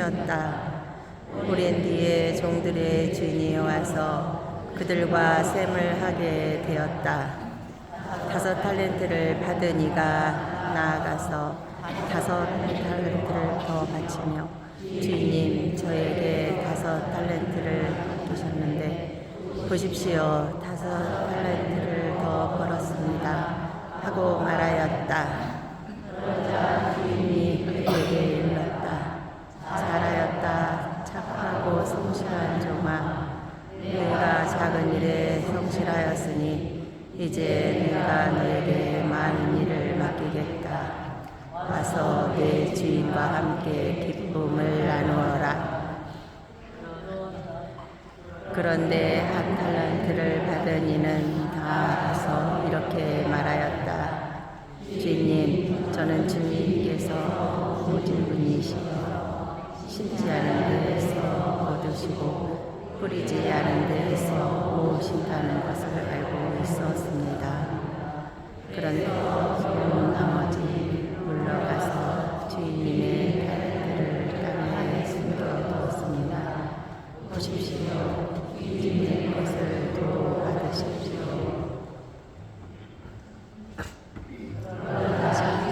주셨다. 오랜 뒤에 종들의 주인이 와서 그들과 셈을 하게 되었다. 5 달란트를 받은 이가 나아가서 5 달란트를 더 바치며 주인님, 저에게 5 달란트를 주셨는데 보십시오, 5 달란트를 더 벌었습니다 하고 말하였다. 그러자 주인이 그에게 일렀다. 잘하였다, 착하고 성실한 종아. 내가 작은 일에 성실하였으니 이제 내가 너에게 많은 일을 맡기겠다. 와서 내 주인과 함께 기쁨을 나누어라. 그런데 1 달란트를 받은 이는 나아가서 이렇게 말하였다. 주인님, 저는 주님께서 모진 분이시고 심지 않은 데에서 거두시고 뿌리지 않은 데에서 모으신다는 것을 알고 있었습니다. 그런데 나머지 물러가서 주인님의 달란트를 땅에 숨겨두었습니다. 보십시오, 주인의 것을 도로 받으십시오.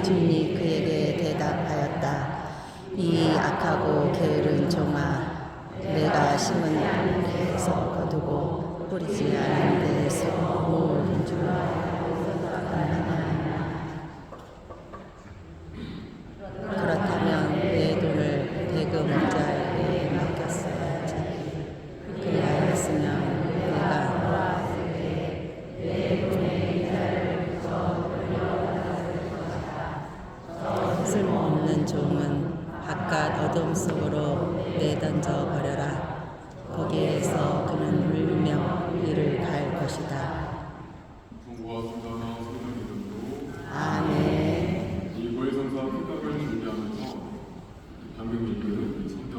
주인이 그에게 대답하였다. 이 악하고 게으른 종아, 내가 심은 데에서 거두고 뿌리지 않은 데에서 모으는 줄 그렇다면 내 돈을 대금 업자에게 맡겼어야지. 그리하였으면 내가 쓸모없는 종은 바깥 어둠 속으로 내던져 버려라. 거기에서 그는 울며 이를 갈 것이다. 아멘. 이 고해성사 생각을 준비하면서 방금 읽은 성경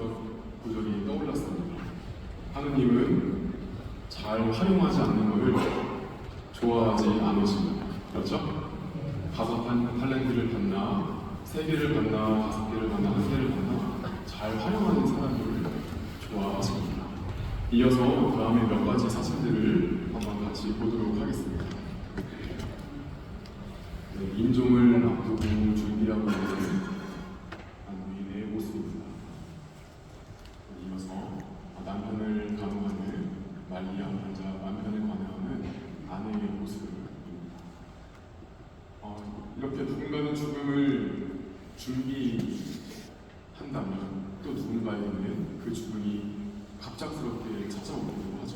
구절이 떠올랐습니다. 하느님은 잘 활용하지 않는 것을 좋아하지 않으십니다. 그렇죠? 5 달란트를 받나, 3개를 받나, 5개를 받나, 1개를 받나 잘 활용하는 사람들을 좋아하십니다. 이어서 다음에 몇 가지 사실들을 한번 같이 보도록 하겠습니다. 임종을 앞두고 준비하고 있는 부인의 모습입니다. 이어서 남편을 간호하는 말리아 환자 남편을 관여하는 아내의 모습입니다. 이렇게 누군가는 죽음을 준비한다면 또 누군가에게는 그 죽음이 갑작스럽게 찾아오기도 하죠.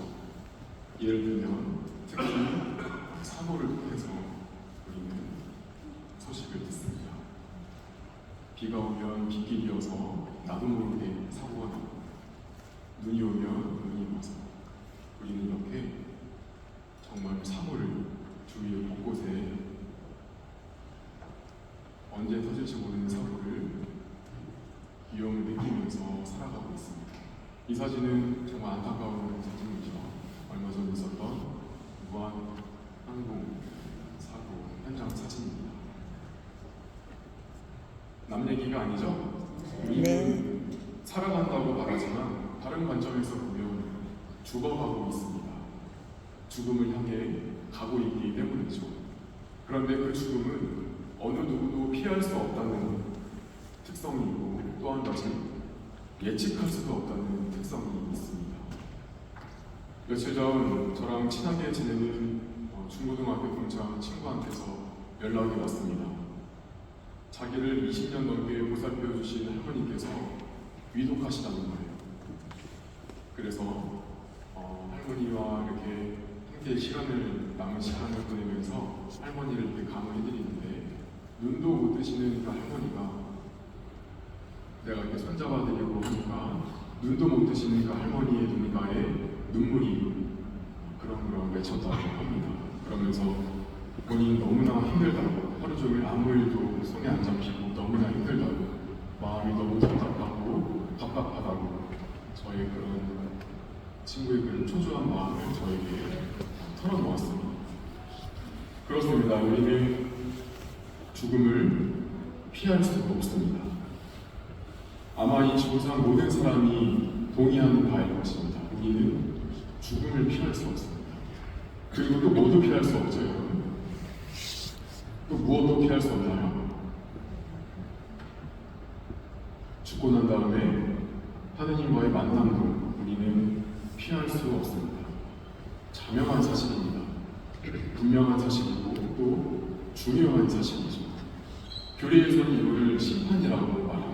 예를 들면 특히 사고를 통해서 우리는 소식을 듣습니다. 비가 오면 빗길이어서 나도 모르게 사고가 나고, 눈이 오면 눈이 와서 우리는 이렇게 정말 사고를 주위 곳곳에 언제 터질지 모르는 사고를 위험을 느끼면서 살아가고 있습니다. 이 사진은 정말 안타까운 사진이죠. 얼마 전에 있었던 무한 항공 사고 현장 사진입니다. 남 얘기가 아니죠? 우리는 살아간다고 말하지만 다른 관점에서 보면 죽어가고 있습니다. 죽음을 향해 가고 있기 때문이죠. 그런데 그 죽음은 어느 누구도 피할 수 없다는 특성이 있고, 또 한 가지 예측할 수도 없다는 특성이 있습니다. 며칠 전 저랑 친하게 지내는 중고등학교 동창 친구한테서 연락이 왔습니다. 자기를 20년 넘게 보살펴 주신 할머니께서 위독하시다는 거예요. 그래서 할머니와 이렇게 함께 남은 시간을 보내면서 할머니를 이렇게 간호해드리는데, 눈도 못 뜨시는 그 할머니가 내가 이렇게 손잡아드리고 하니까 눈도 못 뜨시는 그 할머니의 눈가에 눈물이 그렁그렁 맺혔다고 합니다. 그러면서 본인이 너무나 힘들다고, 하루 종일 아무 일도 손에 안 잡히고 너무나 힘들다고, 마음이 너무 답답하고 답답하다고 저의 그런 친구의 그런 초조한 마음을 저에게 털어놓았습니다. 그렇습니다. 우리는 죽음을 피할 수가 없습니다. 아마 이 지구상 모든 사람이 동의하는 바일 것입니다. 우리는 죽음을 피할 수 없습니다. 그리고 또 뭐도 피할 수 없죠, 여러분? 또 무엇도 피할 수 없나요? 죽고 난 다음에 하느님과의 만남도 우리는 피할 수 없습니다. 자명한 사실입니다. 분명한 사실이고 또 중요한 사실이죠. 교리에서는 이거를 심판이라고 말합니다.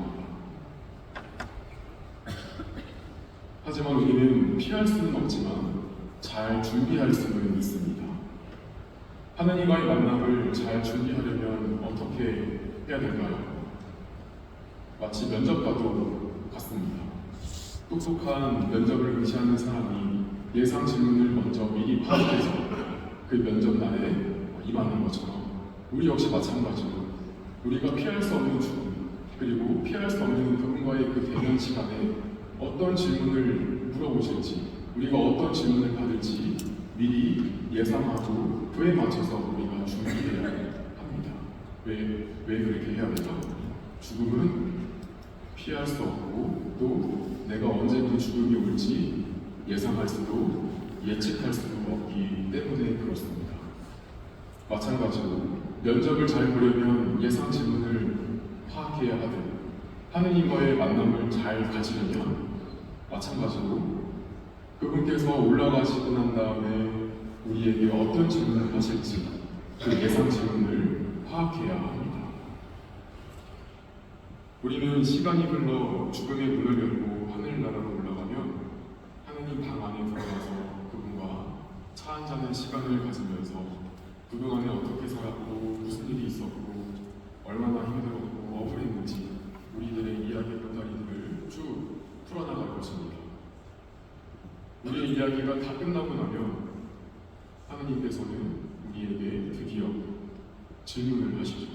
하지만 우리는 피할 수는 없지만 잘 준비할 수는 있습니다. 하나님과의 만남을 잘 준비하려면 어떻게 해야 될까요? 마치 면접과도 같습니다. 똑똑한 면접을 응시하는 사람이 예상 질문을 먼저 미리 파악해서 그 면접 날에 임하는 것처럼 우리 역시 마찬가지로 우리가 피할 수 없는 죽음 그리고 피할 수 없는 그분과의 그 대면 시간에 어떤 질문을 물어보실지 우리가 어떤 질문을 받을지 미리 예상하고 그에 맞춰서 우리가 준비해야 합니다. 왜 그렇게 해야 되죠? 죽음은 피할 수 없고 또 내가 언제 그 죽음이 올지 예상할 수도 예측할 수도 없기 때문에 그렇습니다. 마찬가지로 면접을 잘 보려면 예상 질문을 파악해야 하듯 하느님과의 만남을 잘 가지려면 마찬가지로 그분께서 올라가시고 난 다음에 우리에게 어떤 질문을 하실지 그 예상 질문을 파악해야 합니다. 우리는 시간이 흘러 죽음의 문을 열고 하늘나라로 올라가면 하느님 방 안에 들어가서 그분과 차 한잔의 시간을 가지면서 그동안에 어떻게 살았고 무슨 일이 있었고 얼마나 힘들었고 억울했는지 우리들의 이야기 보따리들을 쭉 풀어나갈 것입니다. 우리의 이야기가 다 끝나고 나면 하느님께서는 우리에게 드디어 질문을 하시죠.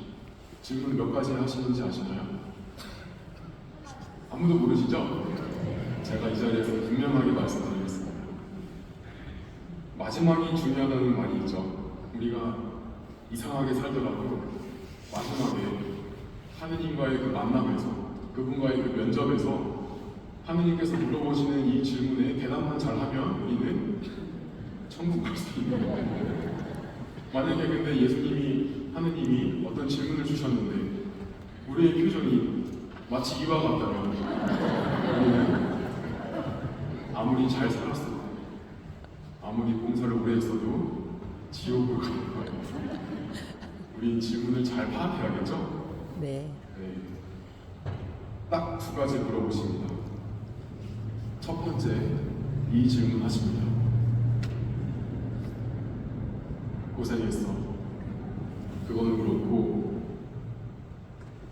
질문 몇 가지 하시는지 아시나요? 아무도 모르시죠? 제가 이 자리에서 분명하게 말씀드리겠습니다. 마지막이 중요하다는 말이 있죠. 우리가 이상하게 살더라도 마지막에 하느님과의 그 만남에서 그분과의 그 면접에서 하느님께서 물어보시는 이 질문에 대답만 잘하면 우리는 천국 갈 수 있는 거예요. 만약에 근데 예수님이 하느님이 어떤 질문을 주셨는데 우리의 표정이 마치 이와 같다면 우리는 아무리 잘 살았어도 아무리 봉사를 오래 했어도 지옥을 가는 거예요. 우리 질문을 잘 파악해야겠죠? 네. 딱 두 가지 물어보십니다. 첫 번째, 이 질문 하십니다. 고생했어. 그거는 그렇고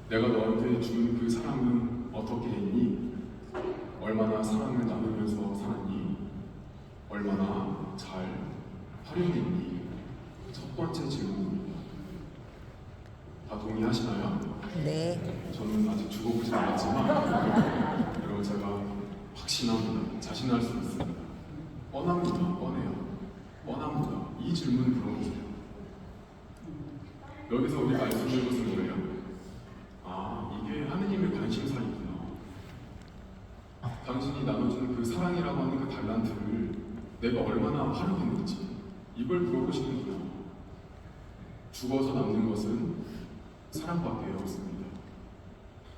내가 너한테 준 그 사랑은 어떻게 했니? 얼마나 사랑을 나누면서 살았니? 얼마나 잘 활용했니? 첫 번째 질문입니다. 다 동의하시나요? 네. 저는 아직 죽어보지 않았지만 여러분 제가 확신합니다. 자신할 수 있습니다. 뻔합니다. 뻔해요. 뻔합니다. 이 질문을 물어보세요. 여기서 우리가 알 수 있는 것은 뭐예요? 이게 하느님의 관심사이구나. 당신이 나눠준 그 사랑이라고 하는 그 달란트를 내가 얼마나 활용했는지 이걸 물어보시는구나. 죽어서 남는 것은 사랑밖에 없습니다.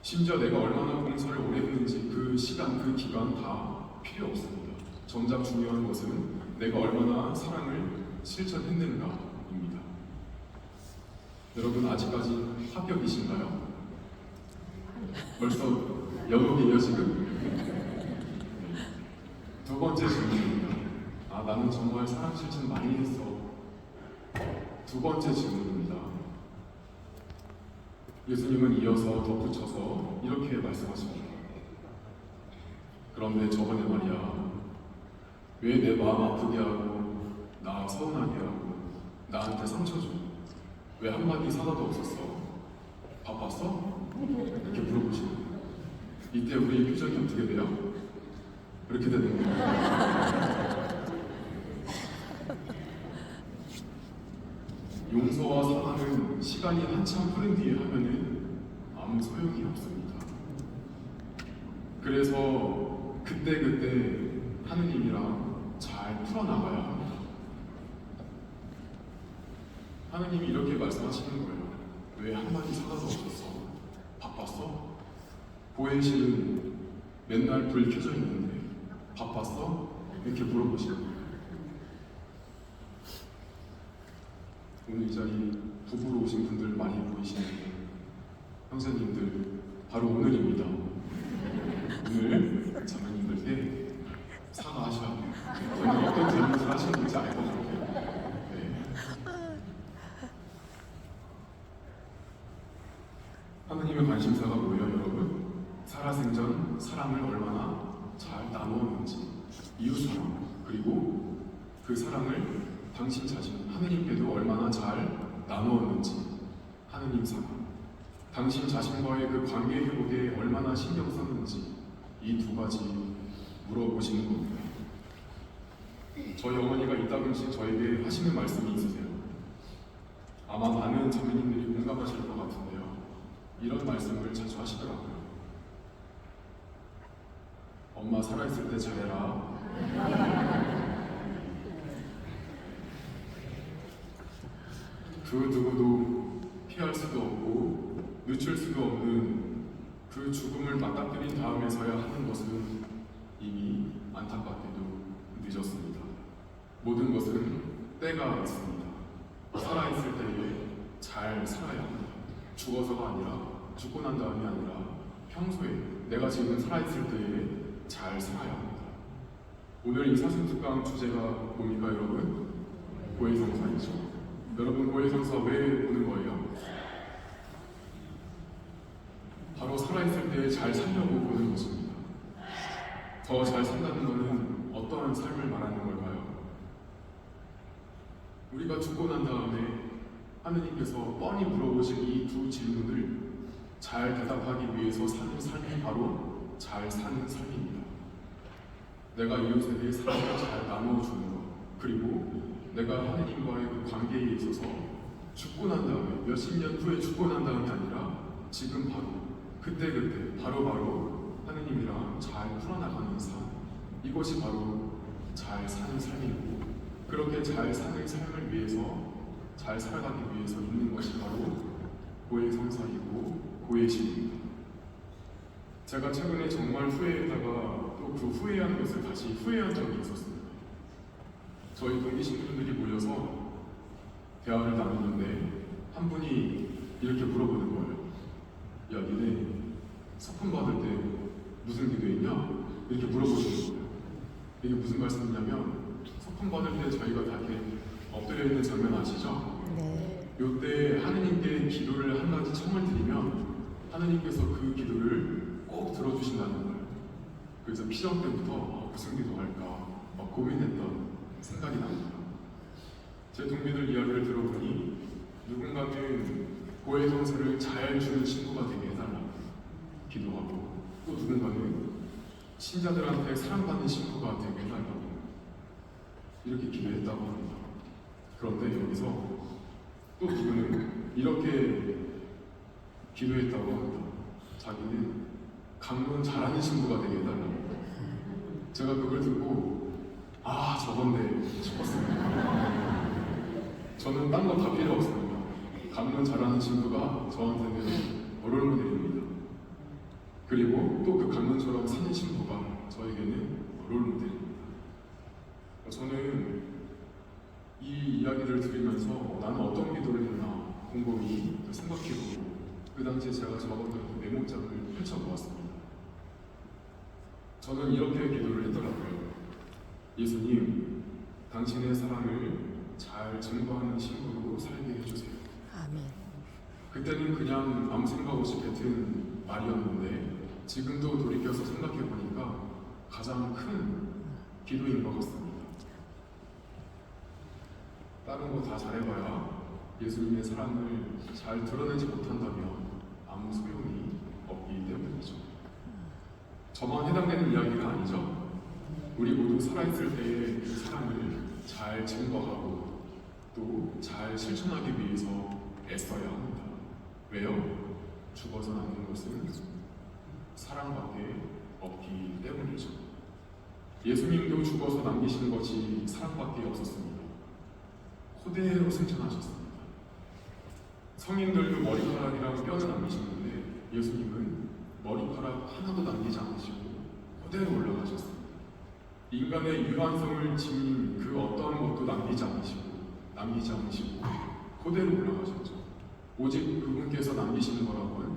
심지어 내가 얼마나 봉사를 오래 했는지 그 시간, 그 기간 다 필요 없습니다. 정작 중요한 것은 내가 얼마나 사랑을 실천했는가입니다. 여러분 아직까지 합격이신가요? 벌써 영역이에요 지금? 두 번째 질문입니다. 나는 정말 사랑 실천 많이 했어. 두 번째 질문입니다. 예수님은 이어서 덧붙여서 이렇게 말씀하십니다. 그런데 저번에 말이야, 왜 내 마음 아프게 하고 나 서운하게 하고 나한테 상처 줘? 왜 한마디 사과도 없었어? 바빴어? 이렇게 물어보시는 거예요. 이때 우리의 표정이 어떻게 돼요? 그렇게 되는 거예요. 용서와 사과는 시간이 한참 흐른 뒤에 하면은 아무 소용이 없습니다. 그래서 그때그때 하느님이랑 잘 풀어나가야 합니다. 하느님이 이렇게 말씀하시는 거예요. 왜 한마디 사과도 없었어? 바빴어? 보혜실은 맨날 불 켜져 있는데 바빴어? 이렇게 물어보시는 거예요. 오늘 이 자리 부부로 오신 분들 많이 보이시는데 형제님들 바로 오늘입니다. 오늘 자매님들께 사과하셔야 돼요. 저는 어떤 잘못을 하셨는지 알거든요. 네. 하느님의 관심사가 뭐예요, 여러분? 살아생전 사랑을 얼마나 잘 나누었는지, 이웃사랑, 그리고 그 사랑을 당신 자신, 하느님께도 얼마나 잘 나누었는지, 하느님 사랑, 당신 자신과의 그 관계 회복에 얼마나 신경 썼는지, 이 두 가지 물어보시는 겁니다. 저희 어머니가 이따금씩 저에게 하시는 말씀이 있으세요. 아마 많은 자매님들이 공감하실 것 같은데요. 이런 말씀을 자주 하시더라고요. 엄마 살아있을 때 잘해라. 그 누구도 피할 수도 없고 늦출 수도 없는 그 죽음을 맞닥뜨린 다음에서야 하는 것은 이미 안타깝게도 늦었습니다. 모든 것은 때가 있습니다. 살아있을 때에 잘 살아야 합니다. 죽어서가 아니라, 죽고 난 다음이 아니라 평소에 내가 지금 살아있을 때에 잘 살아야 합니다. 오늘 이 사슴특강 주제가 뭡니까 여러분? 고해성사이죠. 여러분 고해성사 왜 보는 거예요? 바로 살아있을 때 잘 살려고 보는 것입니다. 더 잘 산다는 것은 어떠한 삶을 말하는 걸까요? 우리가 죽고 난 다음에 하느님께서 뻔히 물어보신 이 두 질문을 잘 대답하기 위해서 사는 삶이 바로 잘 사는 삶입니다. 내가 이웃에 대해 사랑을 잘 나누어주는 것, 그리고 내가 하느님과의 그 관계에 있어서 죽고 난 다음에 몇십 년 후에 죽고 난 다음이 아니라 지금 바로 그때그때 바로바로 하느님이랑 잘 풀어나가는 삶, 이것이 바로 잘 사는 삶이고, 그렇게 잘 사는 삶을 위해서 잘 살아가기 위해서 있는 것이 바로 고해성사이고 고해신입니다. 제가 최근에 정말 후회했다가 또 그 후회한 것을 다시 후회한 적이 있었습니다. 저희 동기 신부들이 모여서 대화를 나누는데 한 분이 이렇게 물어보는 거예요. 야, 니네 서품 받을 때 무슨 기도했냐? 이렇게 물어보시는 거예요. 이게 무슨 말씀이냐면 서품 받을 때 저희가 다 이렇게 엎드려 있는 장면 아시죠? 네. 요때 하느님께 기도를 한 가지 청을 드리면 하느님께서 그 기도를 꼭 들어주신다는 거예요. 그래서 피정 때부터 무슨 기도할까 고민했던 생각이 납니다. 제 동기들 이야기를 들어보니 누군가는 고해성사를 잘 주는 친구가 되게 해달라고 기도하고, 또 누군가는 신자들한테 사랑받는 친구가 되게 해달라고 이렇게 기도했다고 합니다. 그런데 여기서 또 누구는 이렇게 기도했다고 합니다. 자기는 강론 잘하는 친구가 되게 해달라고. 제가 그걸 듣고 아, 저건데 싶었습니다. 저는 딴 거 다 필요 없습니다. 강론 잘하는 친구가 저한테는 롤모델입니다. 그리고 또 그 강론처럼 사는 친구가 저에게는 롤모델입니다. 저는 이 이야기를 들으면서 나는 어떤 기도를 했나 곰곰이 생각해보고 그 당시에 제가 적었던 그 메모장을 펼쳐보았습니다. 저는 이렇게 기도를 했더라고요. 예수님, 당신의 사랑을 잘 증거하는 친구로 살게 해주세요. 아멘. 그때는 그냥 아무 생각 없이 뱉은 말이었는데 지금도 돌이켜서 생각해보니까 가장 큰 기도인 것 같습니다. 다른 거 다 잘해봐야 예수님의 사랑을 잘 드러내지 못한다면 아무 소용이 없기 때문이죠. 저만 해당되는 이야기가 아니죠. 우리 모두 살아있을 때의 그 사랑을 잘 증거하고 또 잘 실천하기 위해서 애써야 합니다. 왜요? 죽어서 남는 것은 사랑밖에 없기 때문이죠. 예수님도 죽어서 남기신 것이 사랑밖에 없었습니다. 그대로 승천하셨습니다. 성인들도 머리카락이랑 뼈를 남기셨는데 예수님은 머리카락 하나도 남기지 않으시고 그대로 올라가셨습니다. 인간의 유한성을 지닌 그 어떤 것도 남기지 않으시고 그대로 올라가셨죠. 오직 그분께서 남기시는 거라고는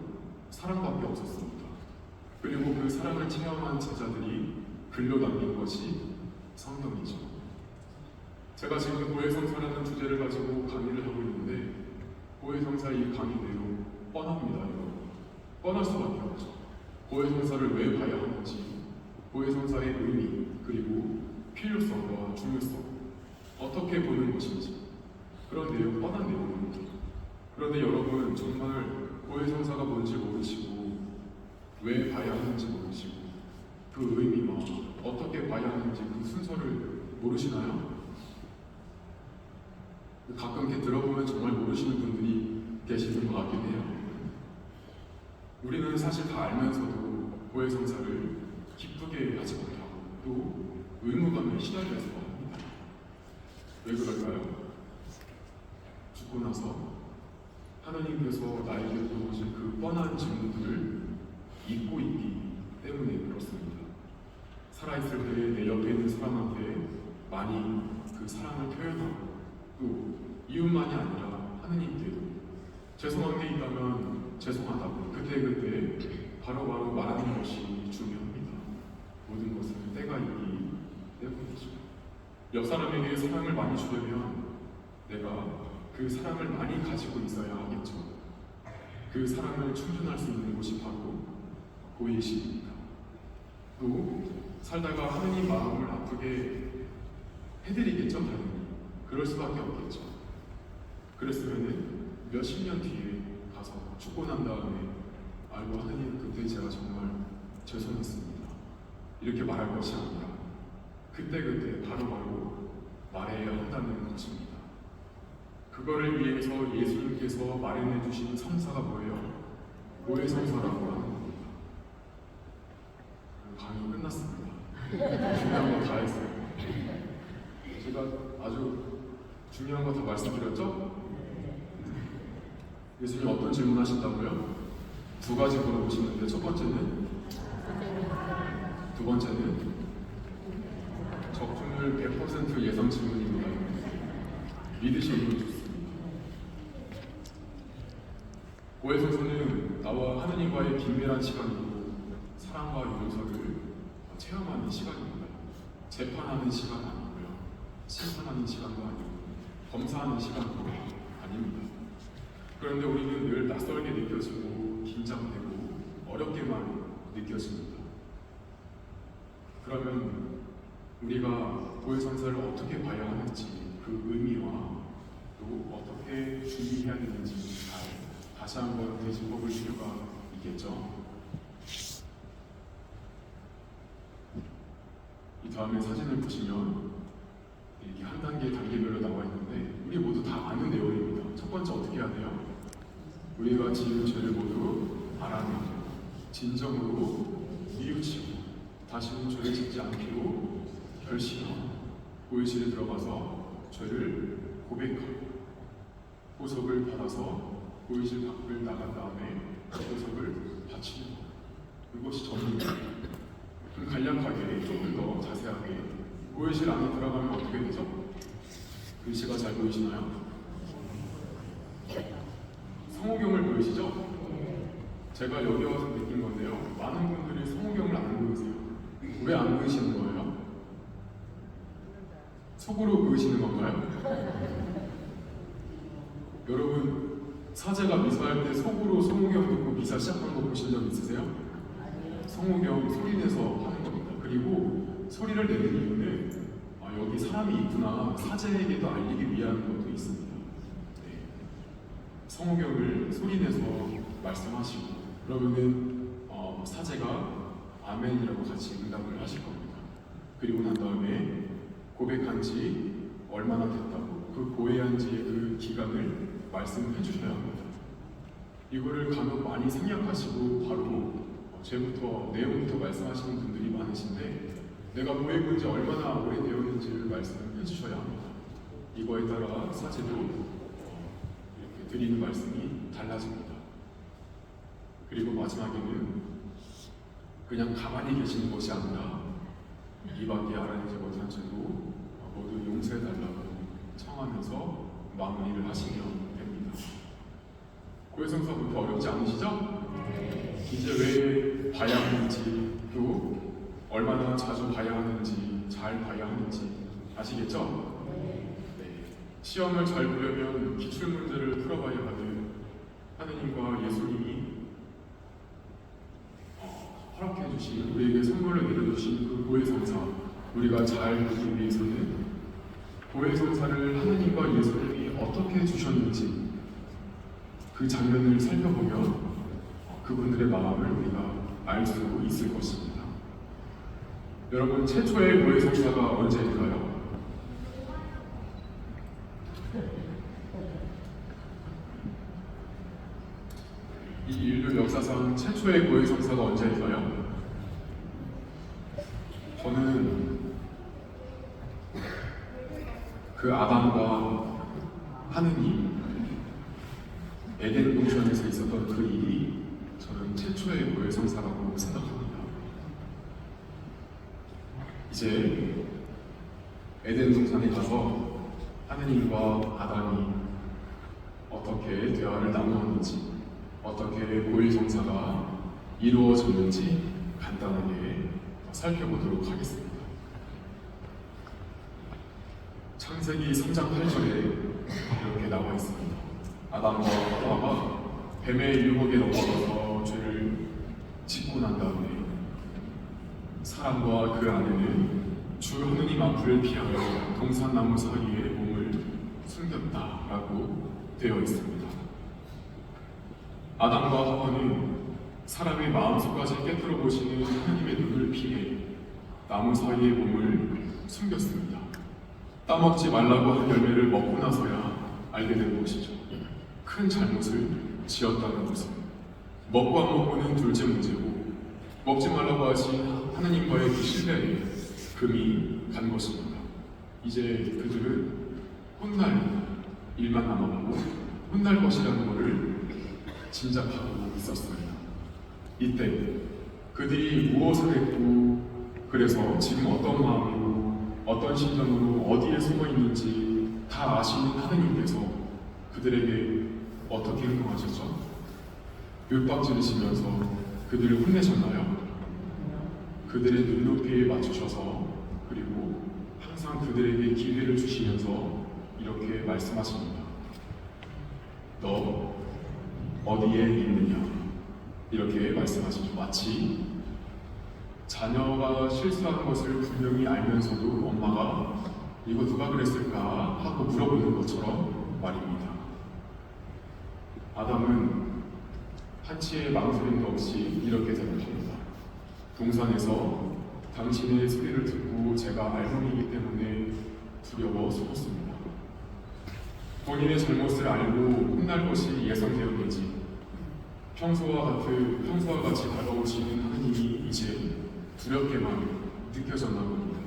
사랑밖에 없었습니다. 그리고 그 사랑을 체험한 제자들이 글로 남긴 것이 성경이죠. 제가 지금 고해성사라는 주제를 가지고 강의를 하고 있는데 고해성사 이 강의 내용 뻔합니다. 여러분. 뻔할 수밖에 없죠. 고해성사를 왜 봐야 하는지, 고해성사의 의미, 그리고 필요성과 중요성, 어떻게 보는 것인지 그런 내용, 뻔한 내용입니다. 그런데 여러분 정말 고해성사가 뭔지 모르시고 왜 봐야 하는지 모르시고 그 의미와 어떻게 봐야 하는지 그 순서를 모르시나요? 가끔 이렇게 들어보면 정말 모르시는 분들이 계시는 것 같긴 해요. 우리는 사실 다 알면서도 고해성사를 기쁘게 하지 못하고 또 의무감에 시달려서 합니다. 왜 그럴까요? 죽고 나서 하나님께서 나에게 물어보신 그 뻔한 질문들을 잊고 있기 때문에 그렇습니다. 살아있을 때 내 옆에 있는 사람한테 많이 그 사랑을 표현하고 또 이웃만이 아니라 하느님께도 죄송한 게 있다면 죄송하다고 그때 바로바로 말하는 것이 중요합니다. 모든 것은 때가 있기 때문이죠. 옆 사람에게 사랑을 많이 주려면 내가 그 사랑을 많이 가지고 있어야 하겠죠. 그 사랑을 충전할 수 있는 곳이 바로 고해십입니다. 또 살다가 하느님 마음을 아프게 해드리겠죠, 당연히. 그럴 수밖에 없겠죠. 그랬으면 몇십 년 뒤에 가서 죽고 난 다음에 알고 하느님 그때 제가 정말 죄송했습니다. 이렇게 말할 것이 아니라 그때 바로바로 말해야 한다는 것입니다. 그거를 위해서 예수님께서 마련해 주신 성사가 뭐예요? 고해성사라고 하는 겁니다. 강의 끝났습니다. 중요한 거 다 했어요. 제가 아주 중요한 거 다 말씀드렸죠? 예수님 어떤 질문 하신다고요? 두 가지 물어보시는데 첫 번째는 두 번째는 적중률 100% 예상 질문입니다. 믿으시는 분 좋습니다. 고해성사는 나와 하느님과의 긴밀한 시간이고 사랑과 용서를 체험하는 시간입니다. 재판하는 시간 아니고요. 심판하는 시간도 아니고 검사하는 시간도 아닙니다. 그런데 우리는 늘 낯설게 느껴지고 긴장되고 어렵게만 느껴집니다. 그러면 우리가 고해성사를 어떻게 봐야 하는지 그 의미와 또 어떻게 준비해야 되는지 다시 한번 되짚어볼 필요가 있겠죠. 이 다음에 사진을 보시면 이렇게 한 단계별로 나와 있는데 우리 모두 다 아는 내용입니다. 첫 번째 어떻게 해야 돼요? 우리가 지은 죄를 모두 알아내고 진정으로 뉘우치고 다시는 죄를 짓지 않기로 결심하고 고해실에 들어가서 죄를 고백하고 보석을 받아서 고해실 밖을 나간 다음에 보석을 바치는 것. 이것이 전부입니다. 좀 간략하게 조금 더 자세하게 고해실 안에 들어가면 어떻게 되죠? 글씨가 잘 보이시나요? 성호경을 보이시죠? 제가 여기 와서 느낀 건데요. 많은 분들이 성호경을 안 그으세요. 왜 안 그으시는 거예요? 속으로 그으시는 건가요? 여러분 사제가 미사할 때 속으로 성호경 듣고 미사 시작한 거 보신 적 있으세요? 성호경 소리내서 하는 겁니다. 그리고 소리를 내는 이유는 여기 사람이 있구나 사제에게도 알리기 위한 것도 있습니다. 네. 성호경을 소리내서 말씀하시고 그러면은 사제가 아멘이라고 같이 응답을 하실 겁니다. 그리고 난 다음에 고백한 지 얼마나 됐다고 그 고해한 지의 그 기간을 말씀해 주셔야 합니다. 이거를 간혹 많이 생략하시고 바로 죄부터 내용부터 말씀하시는 분들이 많으신데 내가 뭐에 본지 얼마나 오래되었는지를 말씀해 주셔야 합니다. 이거에 따라 사제도 이렇게 드리는 말씀이 달라집니다. 그리고 마지막에는 그냥 가만히 계시는 것이 아니라 이밖에 알아내지 못한 죄도 모두 용서해달라고 청하면서 마무리를 하시면 됩니다. 고해성사부터 어렵지 않으시죠? 이제 왜 봐야 하는지 또 얼마나 자주 봐야 하는지 잘 봐야 하는지 아시겠죠? 네. 시험을 잘 보려면 기출문제를 풀어봐야 하는 하느님과 예수님이 허락해 주신 우리에게 선물로 내려주신 그 고해성사 우리가 잘 보기 위해서는 고해성사를 하느님과 예수님이 어떻게 주셨는지 그 장면을 살펴보면 그분들의 마음을 우리가 알 수 있을 것입니다. 여러분 최초의 고해성사가 언제일까요? 이 인류 역사상 최초의 고해성사가 언제일까요? 저는 그 아담과 하느님 에덴 동산에서 있었던 그 일이 저는 최초의 고해성사라고 생각합니다. 이제 에덴 동산에 가서 하느님과 아담이 어떻게 대화를 나누었는지 어떻게 고해성사가 이루어졌는지 간단하게 살펴보도록 하겠습니다. 창세기 3장 8절에 이렇게 나와 있습니다. 아담과 하와가 뱀의 유혹에 넘어가서 죄를 짓고 난 다음에 사람과 그 아내는 주 하느님 앞을 피하여 동산나무 사이에 몸을 숨겼다라고 되어 있습니다. 아담과 하와는 사람의 마음속까지 깨뜨려 보시는 하나님의 눈을 피해 나무 사이에 몸을 숨겼습니다. 따먹지 말라고 한 열매를 먹고 나서야 알게 된 것이죠. 큰 잘못을 지었다는 것은 먹고 안 먹고는 둘째 문제고 먹지 말라고 하신 하나님과의 그 신뢰에 금이 간 것입니다. 이제 그들은 혼날 일만 남았고 혼날 것이라는 것을 짐작하고 있었어요. 이때 그들이 무엇을 했고 그래서 지금 어떤 마음으로 어떤 심정으로 어디에 숨어 있는지 다 아시는 하느님께서 그들에게 어떻게 행동하셨죠? 윽박지르시면서 그들을 혼내셨나요? 그들의 눈높이에 맞추셔서 그리고 항상 그들에게 기회를 주시면서 이렇게 말씀하십니다. 너 어디에 있느냐? 이렇게 말씀하시죠. 마치 자녀가 실수하는 것을 분명히 알면서도 엄마가 이거 누가 그랬을까 하고 물어보는 것처럼 말입니다. 아담은 한치의 망설임도 없이 이렇게 대답합니다. 동산에서 당신의 소리를 듣고 제가 알몸이기 때문에 두려워 숨었습니다. 본인의 잘못을 알고 혼날 것이 예상되었는지 평소와 같이 다가오시는 하느님이 이제 두렵게만 느껴졌나 봅니다.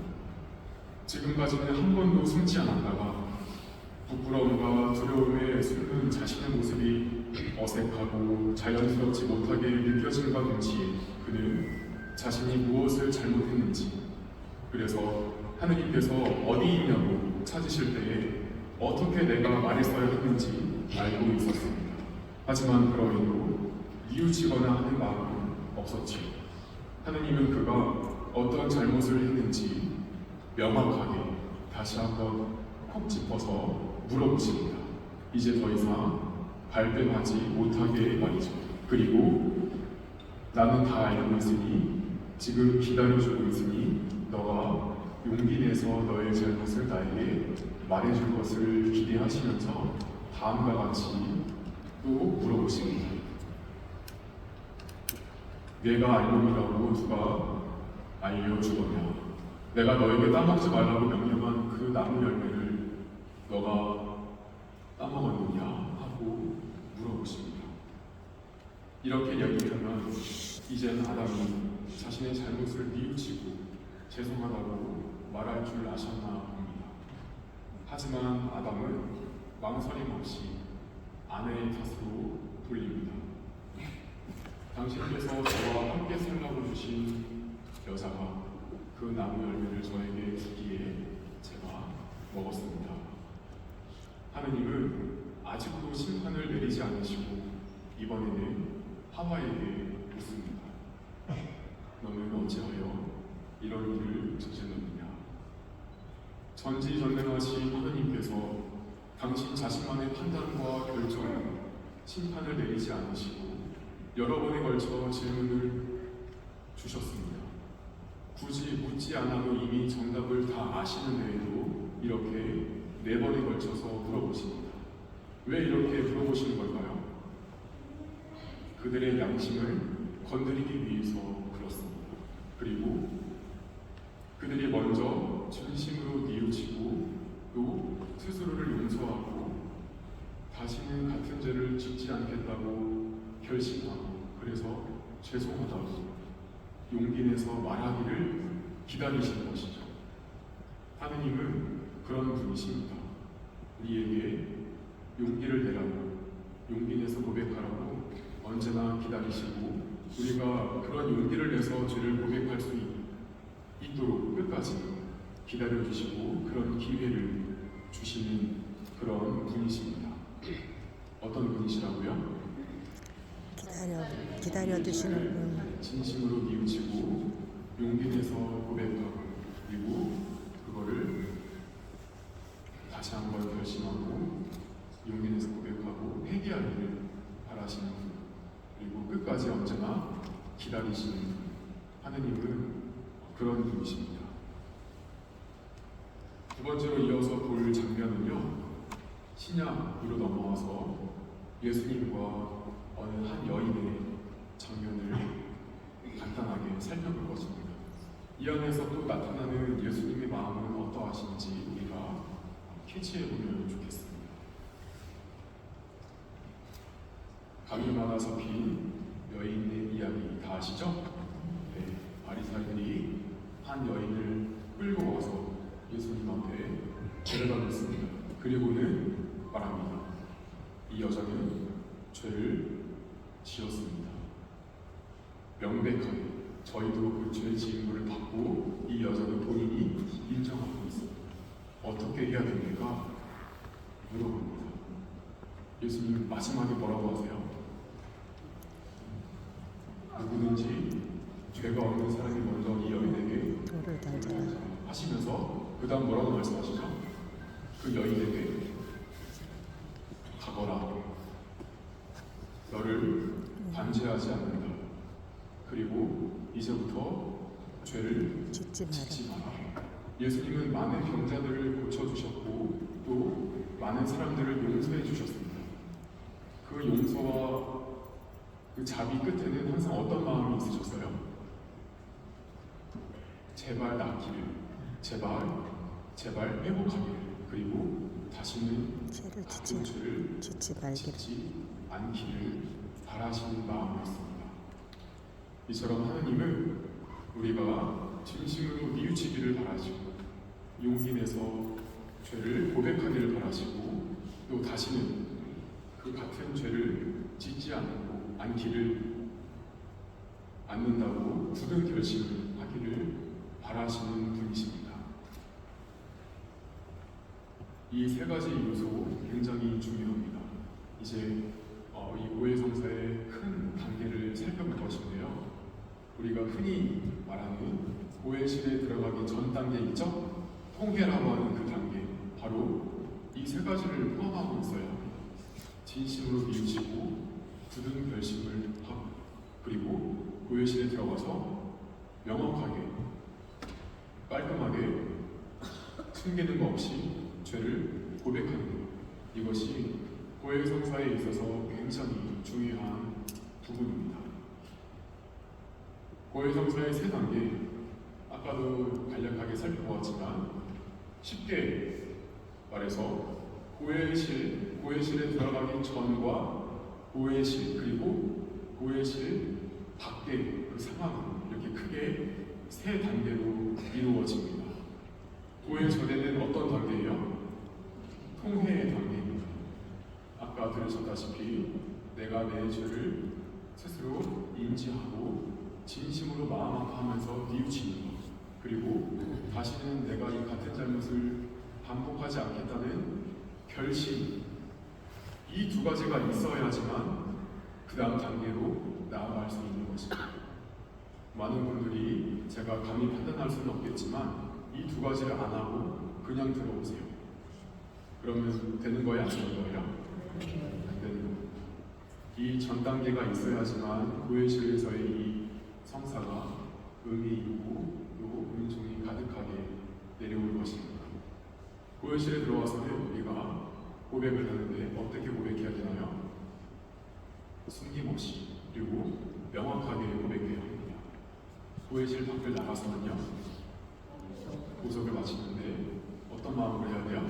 지금까지는 한 번도 숨지 않았다가 부끄러움과 두려움에 숨는 자신의 모습이 어색하고 자연스럽지 못하게 느껴진과 동시에 그는 자신이 무엇을 잘못했는지 그래서 하느님께서 어디 있냐고 찾으실 때에 어떻게 내가 말했어야 했는지 알고 있었습니다. 하지만 그러해도 뉘우치거나 하는 마음은 없었지요. 하느님은 그가 어떤 잘못을 했는지 명확하게 다시 한번 콕 짚어서 물어보십니다. 이제 더 이상 발뺌하지 못하게 말이죠. 그리고 나는 다 알고 있으니 지금 기다려주고 있으니 너가 용기 내서 너의 잘못을 나에게 말해줄 것을 기대하시면서 다음과 같이 또 물어보십니다. 내가 알몸이라고 누가 알려주거냐? 내가 너에게 따먹지 말라고 명령한 그 나무 열매를 너가 따먹었느냐? 하고 물어보십니다. 이렇게 얘기하면 이젠 아담이 자신의 잘못을 뉘우치고 죄송하다고 말할 줄 아셨나 봅니다. 하지만 아담은 망설임 없이 아내의 탓으로 돌립니다. 당신께서 저와 함께 살라고 주신 여자가 그 나무 열매를 저에게 주기에 제가 먹었습니다. 하느님은 아직도 심판을 내리지 않으시고 이번에는 하와에게 묻습니다. 너는 어찌하여 이런 일을 저질렀느냐? 전지전능하신 하느님께서 당신 자신만의 판단과 결정으로 심판을 내리지 않으시고 여러 번에 걸쳐 질문을 주셨습니다. 굳이 묻지 않아도 이미 정답을 다 아시는데에도 이렇게 4번에 걸쳐서 물어보십니다. 왜 이렇게 물어보시는 걸까요? 그들의 양심을 건드리기 위해서 그렇습니다. 그리고 그들이 먼저 진심으로 뉘우치고 또 스스로를 용서하고 다시는 같은 죄를 짓지 않겠다고 결심하고 그래서 죄송하다고 용기 내서 말하기를 기다리시는 것이죠. 하느님은 그런 분이십니다. 우리에게 용기를 내라고 용기 내서 고백하라고 언제나 기다리시고 우리가 그런 용기를 내서 죄를 고백할 수 있도록 끝까지 기다려주시고 그런 기회를 주시는 그런 분이십니다. 어떤 분이시라고요? 기다려 두시는 분. 진심으로 뉘우치고 용기 내서 고백하고 그리고 그거를 다시 한번 결심하고 용기 내서 고백하고 회개하기를 바라시는 분 그리고 끝까지 언제나 기다리시는 분 하느님은 그런 분이십니다. 두 번째로 이어서 볼 장면은요 신약으로 넘어와서 예수님과 어느 한 여인의 장면을 간단하게 살펴볼 것입니다. 이 안에서 또 나타나는 예수님의 마음은 어떠하신지 우리가 캐치해 보면 좋겠습니다. 가늠하나 잡힌 여인의 이야기 다 아시죠? 네, 바리사이들이 한 여인을 끌고 와서 예수님 앞에 데려다 놨습니다. 그리고는 말합니다. 이 여자는 죄를 지었습니다. 명백하게 저희도 그 죄 지은 것을 받고 이 여자는 본인이 인정하고 있습니다. 어떻게 해야 됩니까? 물어봅니다. 예수님 마지막에 뭐라고 하세요? 누구든지 죄가 없는 사람이 먼저 이 여인에게 돌을 던져라 하시면서 그 다음 뭐라고 말씀하시죠? 그 여인에게 가거라. 너를 관제하지 않는다. 그리고 이제부터 죄를 짓지 마라. 예수님은 많은 병자들을 고쳐주셨고 또 많은 사람들을 용서해 주셨습니다. 그 용서와 그 자비 끝에는 항상 어떤 마음이 있으셨어요? 제발 낫기를, 제발 회복하기를, 그리고 다시는 죄를 같은 죄를 짓지 말기를. 짓지 않기를 바라시는 마음이었습니다. 이처럼 하나님은 우리가 진심으로 뉘우치기를 바라시고 용기 내서 죄를 고백하기를 바라시고 또 다시는 그 같은 죄를 짓지 않는다고 굳은 결심을 하기를 바라시는 분이십니다. 이 3가지 요소 굉장히 중요합니다. 이제 이 오해성사의 큰 단계를 살펴볼 것인데요. 우리가 흔히 말하는 오해실에 들어가기 전 단계 있죠? 통회라고 하는 그 단계, 바로 이 3가지를 포함하고 있어요. 진심으로 뉘우치고 굳은 결심을 하고 그리고 오해실에 들어가서 명확하게 깔끔하게 숨기는 거 없이 죄를 고백하는 것, 이것이 오해성사에 있어서 굉장히 중요한 부분입니다. 고해성사의 3단계, 아까도 간략하게 살펴보았지만 쉽게 말해서 고해실에 들어가기 전과 고해실 그리고 고해실 밖에 그 상황은 이렇게 크게 세 단계로 이루어집니다. 고해 전에는 어떤 단계예요? 통회의 단계입니다. 아까 들으셨다시피 내가 내 죄를 스스로 인지하고 진심으로 마음 아파하면서 뉘우치는 것, 그리고 다시는 내가 이 같은 잘못을 반복하지 않겠다는 결심, 이 두 가지가 있어야지만 그 다음 단계로 나아갈 수 있는 것입니다. 많은 분들이 제가 감히 판단할 수는 없겠지만 이 두 가지를 안 하고 그냥 들어오세요. 그러면 되는 거예요? 안 되는 거예요? 안 되는 거예요. 이 전 단계가 있어야지만 고해실에서의 이 성사가 의미 있고 또 은총이 가득하게 내려올 것입니다. 고해실에 들어와서는 우리가 고백을 하는데 어떻게 고백해야 되나요? 숨김없이 그리고 명확하게 고백해야 합니다. 고해실 밖을 나가서는요, 고백을 마치는데 어떤 마음으로 해야 돼요?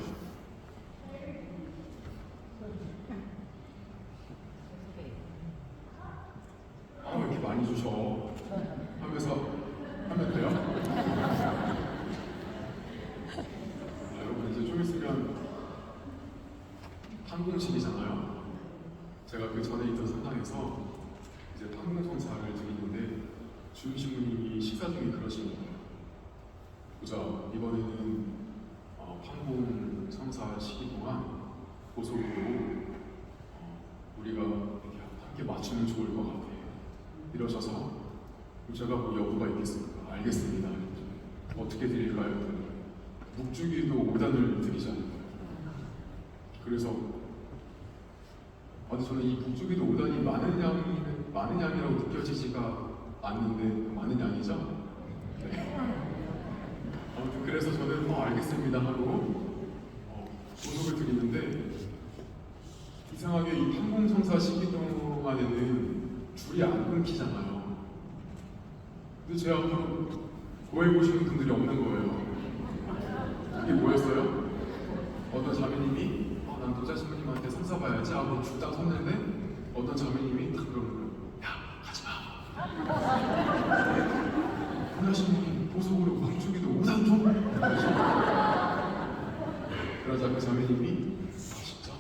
왜 이렇게 많이 주셔? 하면서 하면 돼요? 여러분 이제 좀 있으면 판공식이잖아요. 제가 그 전에 있던 성당에서 이제 판공성사를 드리는데 주임신부님이 식사 중에 그러시는 거예요. 보자, 이번에는 판공성사 시기 동안 고속으로 우리가 이렇게 함께 맞추면 좋을 것 같아. 이러셔서 제가 뭐 여부가 있겠습니까? 알겠습니다. 어떻게 드릴까요? 묵주기도 5단을 드리자는 거예요. 그래서 저는 이 묵주기도 5단이 많은 양이라고 느껴지지가 않는데 많은 양이죠? 네. 아무튼 그래서 저는 알겠습니다 하고 고속을 드리는데 이상하게 이 판공성사 시기 동안에는 줄이 안 끊기잖아요. 근데 제 앞으로 고해 보시는 분들이 없는 거예요. 이게 뭐였어요? 어떤 자매님이 난 도자 신부님한테 성사 봐야지 하고 딱 섰는데 어떤 자매님이 딱 그러는 거예요. 야, 가지마. 도자 신부님 보석으로 묵주기도 5단 줘. 그러자 그 자매님이 진짜?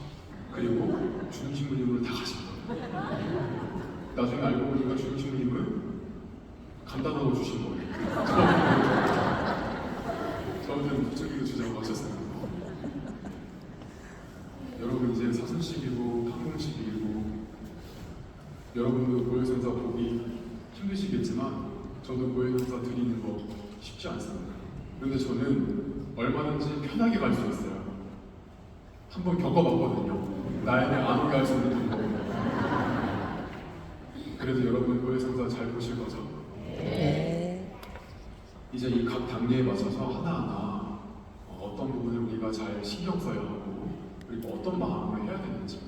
그리고 주임 신부님으로 다 가신 거예요. 나중에 알고 보니까 주임 신부님은 간단하고 주신 거예요. 저한테는 묵주기도 주자고 하셨어요. 여러분 이제 사순식이고 판공식이고 여러분도 고해성사 보기 힘드시겠지만 저도 고해성사 드리는 거 쉽지 않습니다. 그런데 저는 얼마든지 편하게 갈 수 있어요. 한번 겪어봤거든요. 나에게 안 오게 할 수 있는 방법. 그래도 여러분 고해성사 잘 보실 거죠? 네. 이제 이 각 단계에 맞춰서 하나하나 어떤 부분을 우리가 잘 신경 써야 하고 그리고 어떤 마음으로 해야 되는지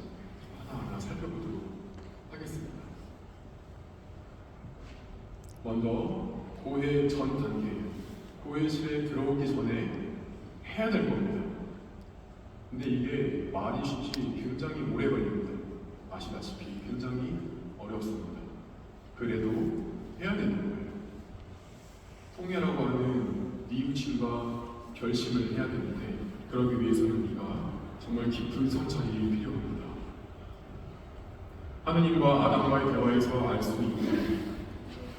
하나하나 살펴보도록 하겠습니다. 먼저 고해 전 단계, 고해실에 들어오기 전에 해야 될 겁니다. 근데 이게 말이 쉽지 굉장히 오래 걸립니다. 아시다시피 굉장히 어렵습니다. 그래도 해야 되는 거예요. 통회라고 하는 뉘우침과 결심을 해야 되는데 그러기 위해서는 우리가 정말 깊은 성찰이 필요합니다. 하느님과 아담과의 대화에서 알 수 있는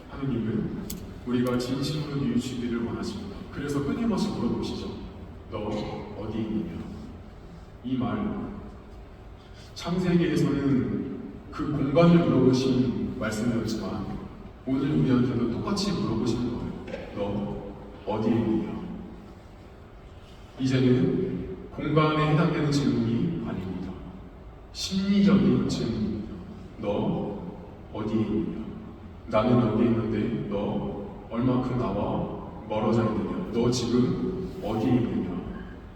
하느님은 우리가 진심으로 뉘우치기를 원하십니다. 그래서 끊임없이 물어보시죠. 너 어디 있느냐? 이 말 창세기에서는 그 공간을 물어보신 말씀이었지만 오늘 우리한테도 똑같이 물어보시는 거예요. 너 어디에 있느냐? 이제는 공간에 해당되는 질문이 아닙니다. 심리적인 질문입니다. 너 어디에 있느냐? 나는 여기 있는데 너 얼마큼 나와 멀어져 있느냐? 너 지금 어디에 있느냐?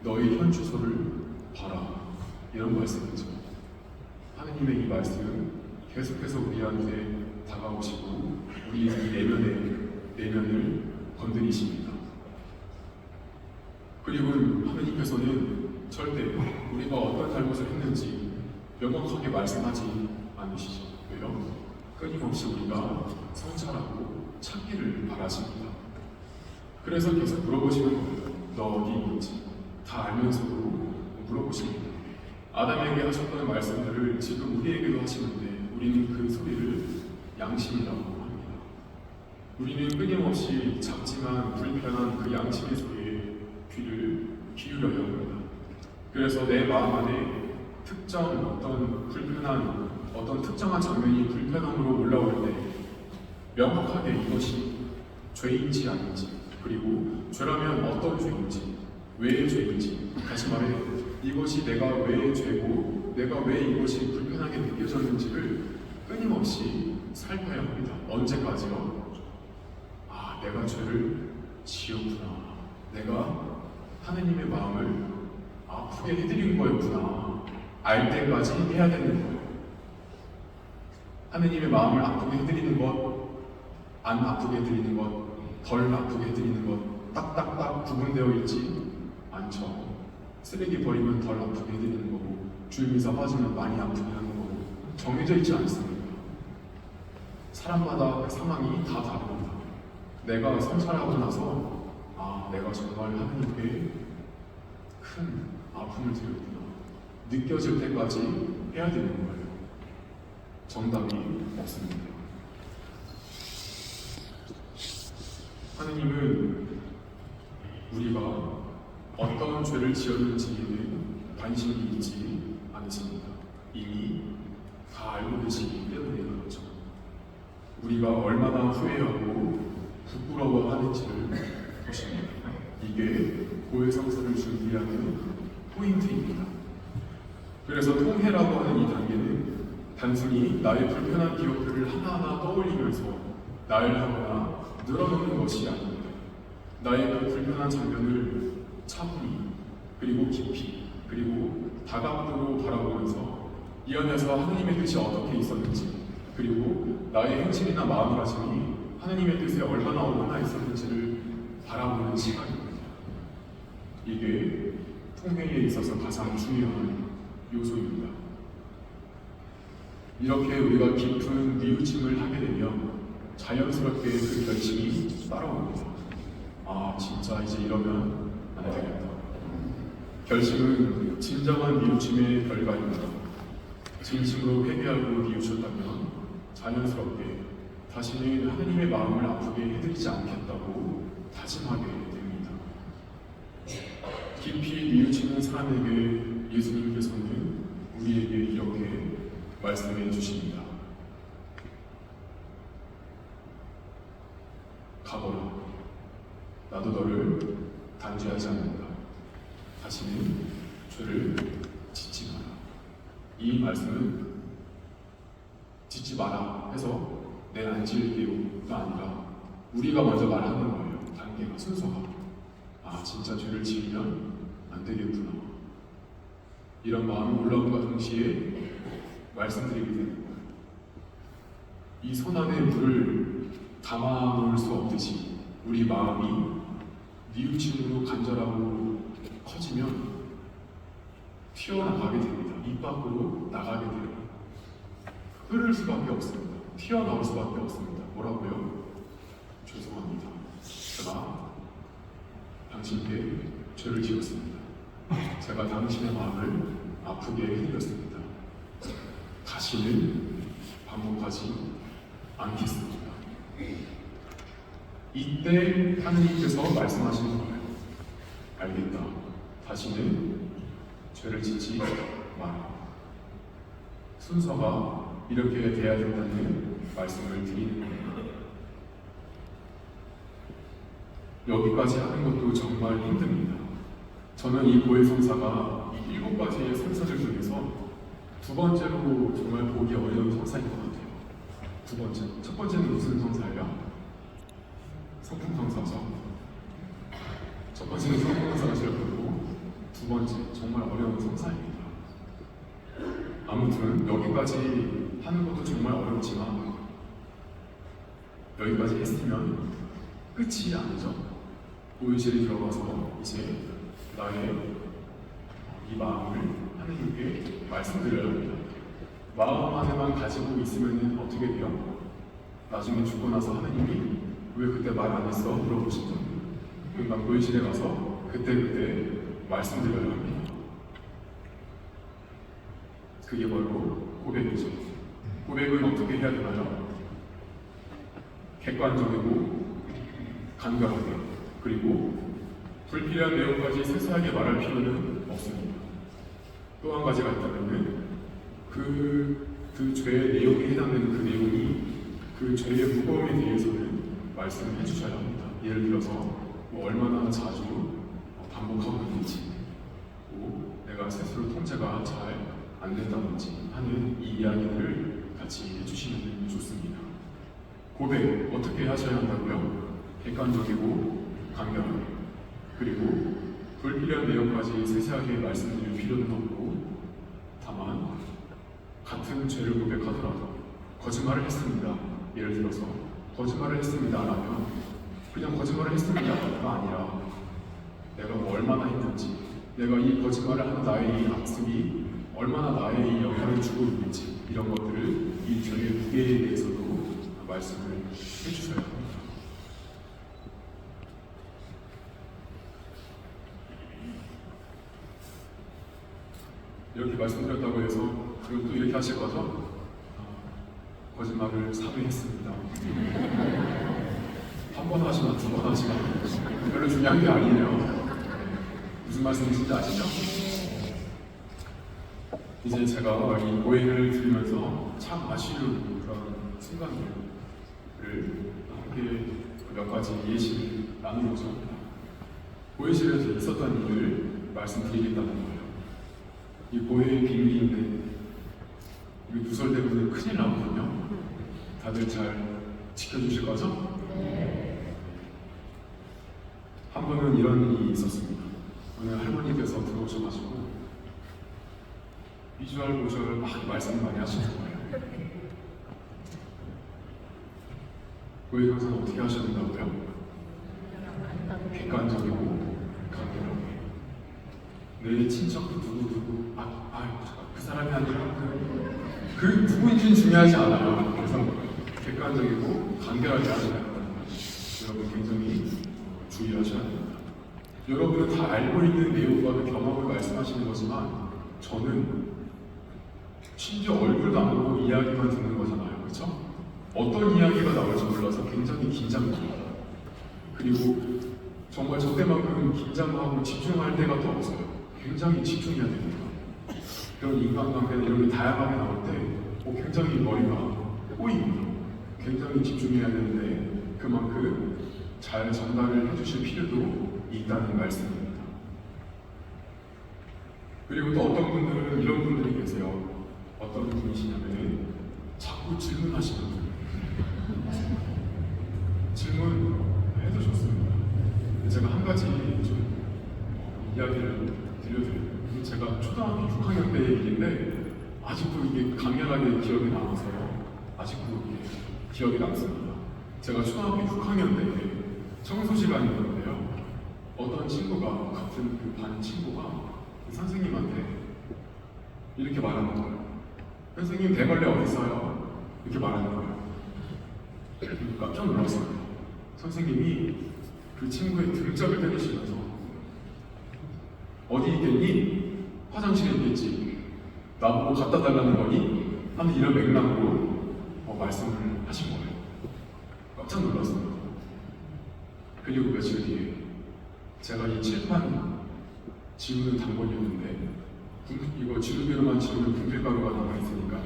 너의 현 주소를 봐라. 이런 말씀이죠. 하느님의 이 말씀 계속해서 우리한테 다가오시고 우리 내면을 건드리십니다. 그리고 하느님께서는 절대 우리가 어떤 잘못을 했는지 명확하게 말씀하지 않으시죠. 왜요? 끊임없이 우리가 성찰하고 찾기를 바라십니다. 그래서 계속 물어보시는 거예요. 너 어디 있는지 다 알면서도 물어보십니다. 아담에게 하셨던 말씀들을 지금 우리에게도 하시는데 우리는 그 소리를 양심이라고 합니다. 우리는 끊임없이 작지만 불편한 그 양심의 소리에 귀를 기울여야 합니다. 그래서 내 마음 안에 어떤 특정한 장면이 불편함으로 올라올 때 명확하게 이것이 죄인지 아닌지, 그리고 죄라면 어떤 죄인지, 왜 죄인지, 다시 말해 이것이 내가 왜 죄고 내가 왜 이것이 불편하게 느껴졌는지를 끊임없이 살펴야 합니다. 언제까지요? 내가 죄를 지었구나. 내가 하느님의 마음을 아프게 해드린 거였구나. 알 때까지 해야 되는 거예요. 하느님의 마음을 아프게 해드리는 것, 안 아프게 해드리는 것, 덜 아프게 해드리는 것, 딱딱딱 구분되어 있지 않죠. 쓰레기 버리면 덜 아프게 해드리는 거고, 주유미사 빠지면 많이 아프게 하는 거고, 정해져 있지 않습니까? 사람마다 그 상황이 다 다릅니다. 내가 성찰하고 나서 내가 정말 하느님께 큰 아픔을 드렸구나 느껴질 때까지 해야 되는 거예요. 정답이 없습니다. 하느님은 우리가 어떤 죄를 지었는지에는 관심이 있지 않으십니다. 이미 다 알고 계시기 때문에 그렇죠. 우리가 얼마나 후회하고 부끄러워하는지를 보십니다. 이게 고해성사를 준비하는 포인트입니다. 그래서 통회라고 하는 이 단계는 단순히 나의 불편한 기억들을 하나하나 떠올리면서 나열하거나 늘어놓는 것이 아닙니다. 나의 그 불편한 장면을 차분히 그리고 깊이 그리고 다각도로 바라보면서 이 안에서 하느님의 뜻이 어떻게 있었는지 그리고 나의 행실이나 마음가짐이 하느님의 뜻에 얼마나 어긋나 있었는지를 바라보는 시간입니다. 이게 통회에 있어서 가장 중요한 요소입니다. 이렇게 우리가 깊은 뉘우침을 하게 되면 자연스럽게 그 결심이 따라옵니다. 진짜 이제 이러면 안 되겠다. 결심은 진정한 뉘우침의 결과입니다. 진심으로 회개하고 뉘우쳤다면 자연스럽게 다시는 하느님의 마음을 아프게 해드리지 않겠다고 다짐하게 됩니다. 깊이 뉘우치는 사람에게 예수님께서는 우리에게 이렇게 말씀해 주십니다. 가거라. 나도 너를 단죄하지 않는다. 다시는 죄를 짓지 마라. 이 말씀은 짓지 마라 해서 내 안 지을게요가 아니라 우리가 먼저 말하는 거예요. 단계가 순서가 진짜 죄를 지으면 안 되겠구나. 이런 마음이 올라온과 동시에 말씀드리게 되는 거예요. 이 손안에 물을 담아놓을 수 없듯이 우리 마음이 뉘우침으로 간절하고 커지면 튀어나가게 됩니다. 입 밖으로 나가게 돼요. 흐를 수밖에 없습니다. 튀어나올 수밖에 없습니다. 뭐라고요? 죄송합니다. 제가 당신께 죄를 지었습니다. 제가 당신의 마음을 아프게 해드렸습니다. 다시는 반복하지 않겠습니다. 이때 하느님께서 말씀하시는 거예요. 알겠다. 다시는 죄를 짓지 마라. 순서가 이렇게 돼야 된다는 말씀을 드리는 거예요. 여기까지 하는 것도 정말 힘듭니다. 저는 이 고해성사가 이 7가지의 성사들 중에서 두 번째로 정말 보기 어려운 성사인 것 같아요. 두 번째. 첫 번째는 무슨 성사예요? 성품성사죠. 첫 번째는 성품성사가 제일 어렵고 두 번째 정말 어려운 성사입니다. 아무튼 여기까지 하는 것도 정말 어렵지만 여기까지 했으면 끝이 아니죠. 보유실에 들어가서 이제 나의 이 마음을 하느님께 말씀드려야 합니다. 마음 안에만 가지고 있으면 어떻게 돼요? 나중에 죽고 나서 하느님이 왜 그때 말 안 했어? 물어보시죠. 그러니까 교회실에 가서 그때 말씀드려야 합니다. 그게 바로 고백이죠. 고백은 어떻게 해야 되나요? 객관적이고 간결하게, 그리고 불필요한 내용까지 세세하게 말할 필요는 없습니다. 또 한 가지가 있다면 그 죄의 내용에 해당되는 그 내용이 그 죄의 무거움에 대해서는 말씀을 해주셔야 합니다. 예를 들어서 뭐 얼마나 자주 반복하고 있는지, 뭐 내가 스스로 통제가 잘 안 된다든지 하는 이 이야기들을 같이 해주시면 좋습니다. 고백 어떻게 하셔야 한다고요? 객관적이고 간결하게, 그리고 불필요한 내용까지 세세하게 말씀드릴 필요는 없고, 다만 같은 죄를 고백하더라도 거짓말을 했습니다. 예를 들어서 거짓말을 했습니다 라면 그냥 거짓말을 했습니다가 아니라 내가 뭐 얼마나 했는지, 내가 이 거짓말을 하는 나의 이 악습이 얼마나 나의 이 영향을 주고 있는지, 이런 것들을 이 죄의 무게에 대해서도 말씀을 해주셔야 합니다. 이렇게 말씀드렸다고 해서 그리고 또 이렇게 하실 거죠? 거짓말을 사회했습니다. 한 번 하시나 두 번 하시나 별로 중요한 게 아니에요. 무슨 말씀이신지 아시죠? 이제 제가 이 고해를 들으면서 참 아쉬운 그런 순간들을 함께 몇 가지 예시를 나누고자 합니다. 고해실에서 있었던 일을 말씀드리겠다는 거예요. 이 고해의 비밀인데 이거 누설되면 큰일 나거든요. 다들 잘 지켜주실 거죠? 한 번은 이런 일이 있었습니다. 오늘 할머니께서 들어오셔가지고 비주얼 고주얼 막 말씀을 많이 하시는 거예요. 고해 강사는 어떻게 하셔야 된다고요? 객관적이고 간결하게. 내 친척 누구 그 사람이 아니라 그 누구인지는 중요하지 않아요. 그래서 객관적이고 간결하게 하셔야 된다는 거예요. 여러분 굉장히 주의하셔야 됩니다. 여러분은 다 알고 있는 내용과 경험을 말씀하시는 거지만 저는 심지어 얼굴도 안 보고 이야기만 듣는 거잖아요. 그렇죠? 어떤 이야기가 나올지 몰라서 굉장히 긴장됩니다. 그리고 정말 저 때만큼 긴장하고 집중할 때가 또 없어요. 굉장히 집중해야 됩니다. 그런 인간관계나 이런 게 다양하게 나올 때 굉장히 머리가 꼬입니다. 굉장히 집중해야 되는데 그만큼 잘 전달을 해주실 필요도 있다는 말씀입니다. 그리고 또 어떤 분들은 이런 분들이 계세요. 어떤 분이시냐면 자꾸 질문하시는 분. 질문해도 좋습니다. 제가 한 가지 좀 이야기를 드려드려요. 제가 초등학교 6학년 때 일인데 아직도 이게 강렬하게 기억이 남아서요. 아직도 이게 기억이 남습니다. 제가 초등학교 6학년 때 청소 시간이었는데요. 어떤 친구가, 같은 그 반 친구가 그 선생님한테 이렇게 말하는 거예요. 선생님 대걸레 어디 있어요? 이렇게 말하는 거예요. 깜짝 놀랐어요. 선생님이 그 친구의 등짝을 때리시면서 어디 있겠니? 화장실에 있겠지. 나보고 갖다 달라는 거니? 하는 이런 맥락으로 말씀을 하신 거예요. 깜짝 놀랐습니다. 그리고 며칠 뒤에 제가 이 칠판 지우는 단번이었는데 이거 지우개로만 지우면 분필가루가 남아있으니까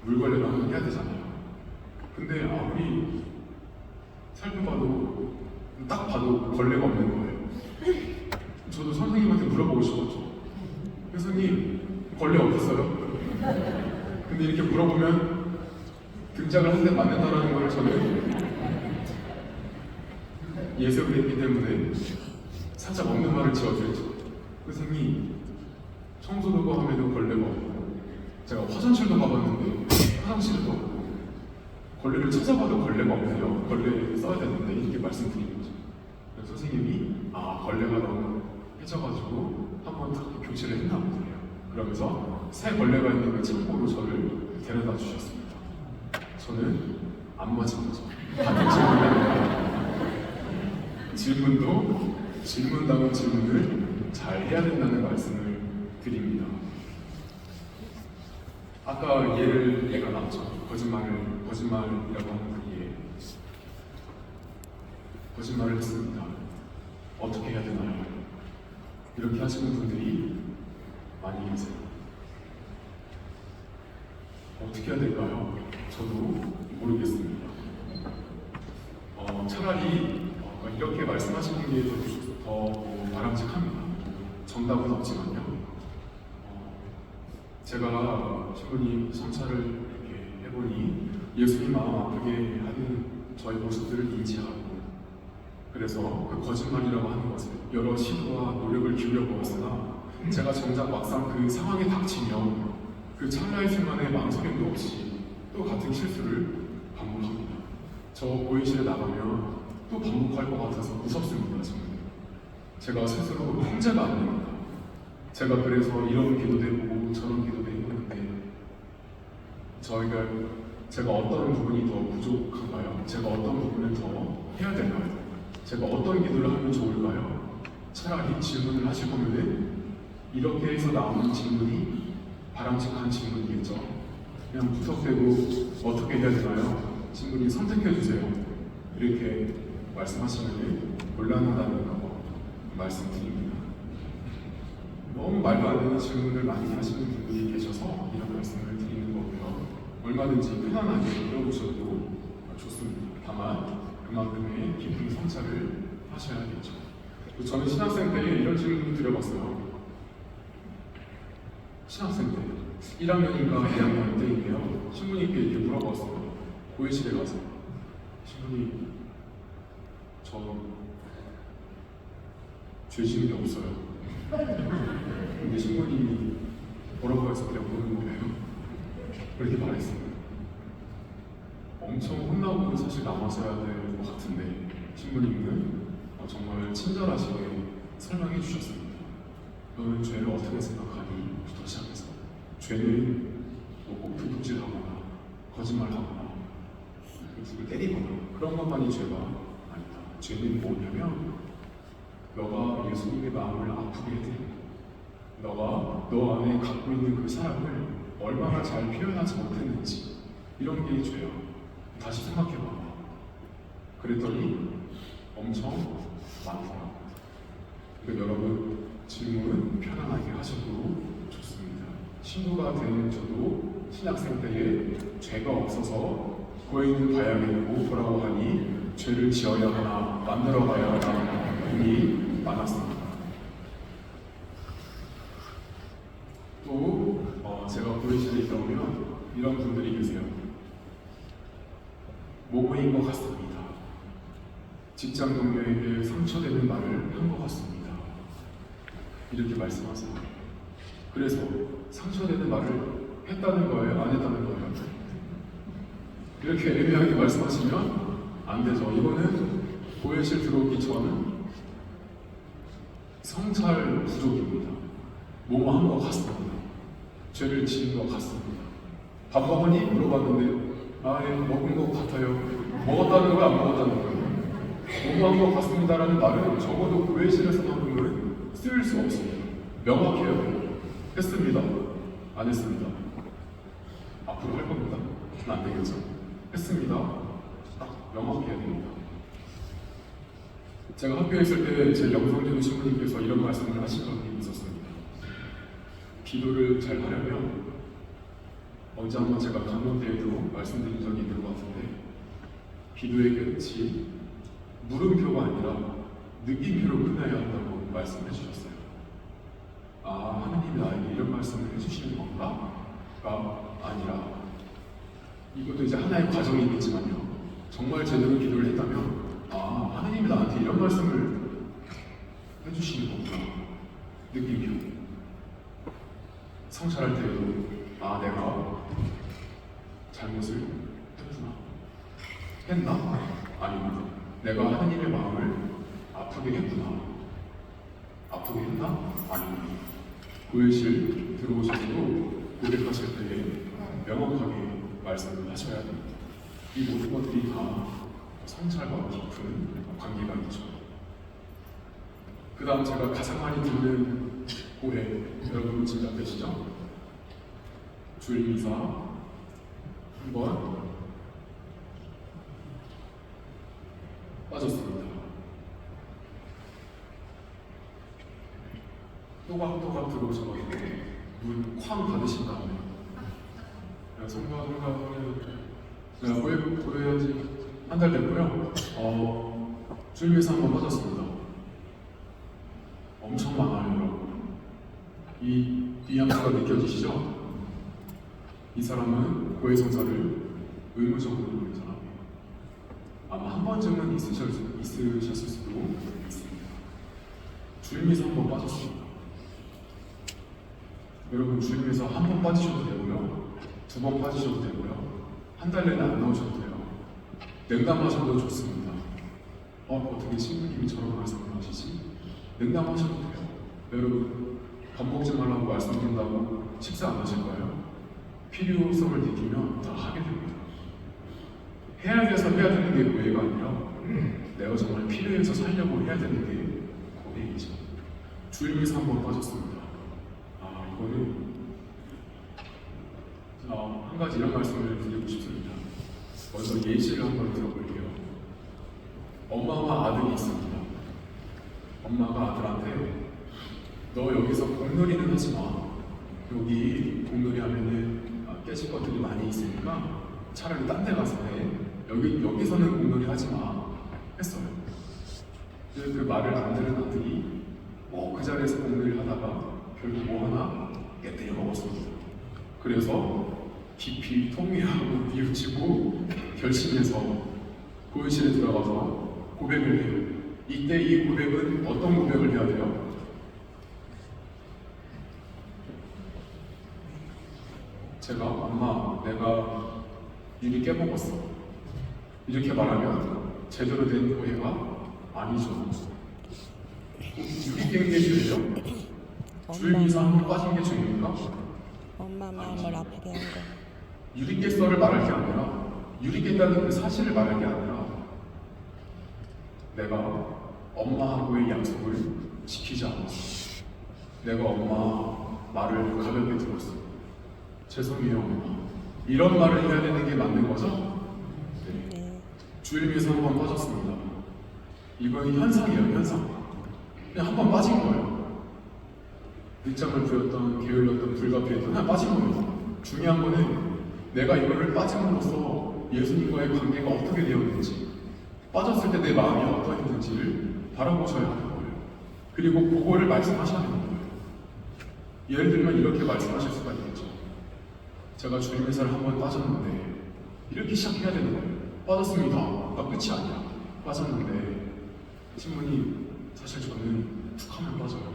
물걸레로 한번 해야 되잖아요. 근데 아무리 살펴봐도 딱 봐도 걸레가 없는 거예요. 저도 선생님한테 물어보고 싶었죠. 선생님 걸레 어디 있어요? 근데 이렇게 물어보면 등장을 한 대 맞는다라는 걸 저는 예상을 했기 때문에 살짝 없는 말을 지어드렸죠. 선생님 청소도 하면은 걸레가 없고 제가 화장실도 가봤는데 화장실도 없고 걸레를 찾아봐도 걸레가 없네요. 걸레 써야 되는데 이렇게 말씀드린 거죠. 그래서 선생님이 걸레가 너무 해져가지고 한번 다 교체를 했나 보네요. 그러면서 새 걸레가 있는 그 창고로 저를 데려다 주셨습니다. 저는 안 맞은 거죠. 같은 질문이 아니라 질문도 질문다운 질문을 잘 해야 된다는 말씀을 드립니다. 아까 예가 나왔죠. 거짓말이라고 하는 그 예. 거짓말을 했습니다. 어떻게 해야 되나요? 이렇게 하시는 분들이 많이 계세요. 어떻게 해야 될까요? 저도 모르겠습니다. 차라리 이렇게 말씀하시는 게 더 바람직합니다. 정답은 없지만요. 제가 신부님 성찰을 이렇게 해보니 예수님 마음 아프게 하는 저의 모습들을 인지하고, 그래서 그 거짓말이라고 하는 것을 여러 시도와 노력을 기울여 보았으나 제가 정작 막상 그 상황에 닥치면 그 찰나의 순간에 망설임도 없이 또 같은 실수를 반복합니다. 저 보이실에 나가면 또 반복할 것 같아서 무섭습니다. 지금 제가 스스로 통제가 안 됩니다. 제가 그래서 이런 기도도 해보고 저런 기도도 해보는데 제가 어떤 부분이 더 부족한가요? 제가 어떤 부분을 더 해야 될까요? 제가 어떤 기도를 하면 좋을까요? 차라리 질문을 하실 거면 이렇게 해서 나오는 질문이 바람직한 질문이겠죠. 그냥 무턱대고 어떻게 해야 되나요? 질문이 선택해 주세요. 이렇게 말씀하시면 곤란하다는 거 말씀드립니다. 너무 말도 안 되는 질문을 많이 하시는 분들이 계셔서 이런 말씀을 드리는 거고요. 얼마든지 편안하게 물어보셔도 좋습니다. 다만 그만큼의 깊은 성찰을 하셔야겠죠. 저는 신학생 때 이런 질문을 드려봤어요. 신학생 때 1학년인가 2학년 때인데요. 신부님께 이렇게 물어봤어요. 고해실에 가서 신부님, 저 죄 지은 게 없어요. 근데 신부님이 뭐라고 해서 그냥 보는 거예요. 그렇게 말했어요. 엄청 혼나고 사실 남았어야 될 것 같은데 신부님은 정말 친절하시게 설명해 주셨습니다. 너는 죄를 어떻게 생각하니? 부터 시작해서 죄는 꼭 도둑질하거나 거짓말하거나 누굴 때리거나 그런 것만이 죄가 아니다. 죄는 뭐냐면 너가 예수님의 마음을 아프게 해드리는, 너가 너 안에 갖고 있는 그 사랑을 얼마나 잘 표현하지 못했는지, 이런 게 죄야. 다시 생각해봐. 그랬더니 엄청 많더라고요. 그러니까 여러분, 질문은 편안하게 하셔도 좋습니다. 친구가 된 저도 신학생 때에 죄가 없어서 고인을 봐야겠고 보라고 하니 죄를 지어야 하나 만들어 가야 하나 고민이 많았습니다. 또 제가 고인실에 있다 보면 이런 분들이 계세요. 모고인 것 같습니다. 직장 동료에게 상처되는 말을 한 것 같습니다. 이렇게 말씀하세요. 그래서 상처되는 말을 했다는 거예요? 안 했다는 거예요? 이렇게 애매하게 말씀하시면 안 되죠. 이거는 고해실 들어오기 전 성찰 부족입니다. 뭐뭐 한 것 같습니다. 죄를 지은 것 같습니다. 밥 먹으니? 물어봤는데 먹은 것 같아요. 먹었다는 거야? 안 먹었다는 거야? 뭐뭐 한 것 같습니다라는 말은 적어도 고해실에서만큼은 쓸 수 없습니다. 명확해야 돼요. 했습니다. 안 했습니다. 앞으로 할 겁니다. 안 되겠죠. 했습니다. 딱 명확해야 됩니다. 제가 학교에 있을 때 제 영성진우 신부님께서 이런 말씀을 하신 적이 있었습니다. 기도를 잘 하려면 언제 한번 제가 강론 때에도 말씀드린 적이 있는 것 같은데 기도의 끝이 물음표가 아니라 느낌표로 끝나야 한다고 말씀해 주셨어요. 하나님이 나에게 이런 말씀을 해주시는 건가?가 아니라 이것도 이제 하나의 과정이겠지만요. 정말 제대로 기도를 했다면 하나님이 나한테 이런 말씀을 해주시는 거구나. 느낌표. 성찰할 때에도 내가 잘못을 했구나. 했나? 아닙니다. 내가 하나님의 마음을 아프게 했구나. 아프게 했나? 아닙니다. 고해실 들어오셔서도 고백하실 때에 명확하게 말씀을 하셔야 됩니다. 이 모든 것들이 다 성찰과 깊은 관계가 있죠. 그 다음 제가 가장 많이 듣는 고해, 여러분 짐작되시죠? 주일미사 한번 빠졌습니다. 또각또각 들어오셔가지고 문 쾅 닫으신 다음에 야, 성가 내가 보여야지 한 달 됐고요. 주일미사 한번 빠졌습니다. 엄청 많아요, 여러분. 이 뉘앙스가 느껴지시죠? 이 사람은 고해성사를 의무적으로 보는 사람이에요. 아마 한 번쯤은 있으셨을 수도 있습니다. 주일미사 한 번 빠졌습니다. 여러분 주일미사 한 번 빠지셔도 되고요, 두 번 빠지셔도 되고요, 한 달 내내 안 나오셔도 돼요. 냉담하셔도 좋습니다. 어떻게 신부님이 저런 말씀을 하시지? 냉담하셔도 돼요. 여러분 밥 먹지 말라고 말씀드린다고 식사 안 하실 거예요? 필요성을 느끼면 다 하게 됩니다. 해야 돼서 해야 되는 게 고해가 아니라 내가 정말 필요해서 살려고 해야 되는 게 고해이죠. 주일미사 한 번 빠졌습니다. 이거는 한 가지 이런 말씀을 드리고 싶습니다. 먼저 예시를 한번 들어볼게요. 엄마와 아들이 있습니다. 엄마가 아들한테 너 여기서 공놀이는 하지 마. 여기 공놀이 하면은 깨질 것들이 많이 있으니까 차라리 딴 데 가서 해. 여기서는 공놀이 하지 마. 했어요. 그 말을 안 들은 아들이 그 자리에서 공놀이를 하다가 결국 뭐 하나 깨뜨려 먹었습니다. 그래서 깊이 통회하고 뉘우치고 결심해서 고해실에 들어가서 고백을 해요. 이때 이 고백은 어떤 고백을 해야 돼요? 제가 엄마 내가 유리 깨먹었어 이렇게 말하면 제대로 된 고해가 아니죠. 유리 깬 게 죄예요? 주일미사 한 번 빠진 게 죄입니까? 엄마 마음을 아프게 한 거. 유리 깼어를 말할 게 아니라 유리 깼다는 그 사실을 말할 게 아니라 내가 엄마하고의 약속을 지키지 않았어. 내가 엄마 말을 가볍게 들었어. 죄송해요 엄마. 이런 말을 해야 되는 게 맞는 거죠? 네. 주일미사 한 번 빠졌습니다. 이건 현상이에요, 현상. 그냥 한 번 빠진 거예요. 늦잠을 부렸던, 게을렀던, 불가피했던 그냥 빠진 거예요. 중요한 거는 내가 이거를 빠짐으로써 예수님과의 관계가 어떻게 되었는지, 빠졌을 때 내 마음이 어떠했는지를 바라보셔야 하는 거예요. 그리고 그거를 말씀하셔야 하는 거예요. 예를 들면 이렇게 말씀하실 수가 있겠죠. 제가 주일미사를 한 번 빠졌는데 이렇게 시작해야 되는 거예요. 빠졌습니다. 끝이 아니야. 빠졌는데 신부님 사실 저는 툭 하면 빠져요.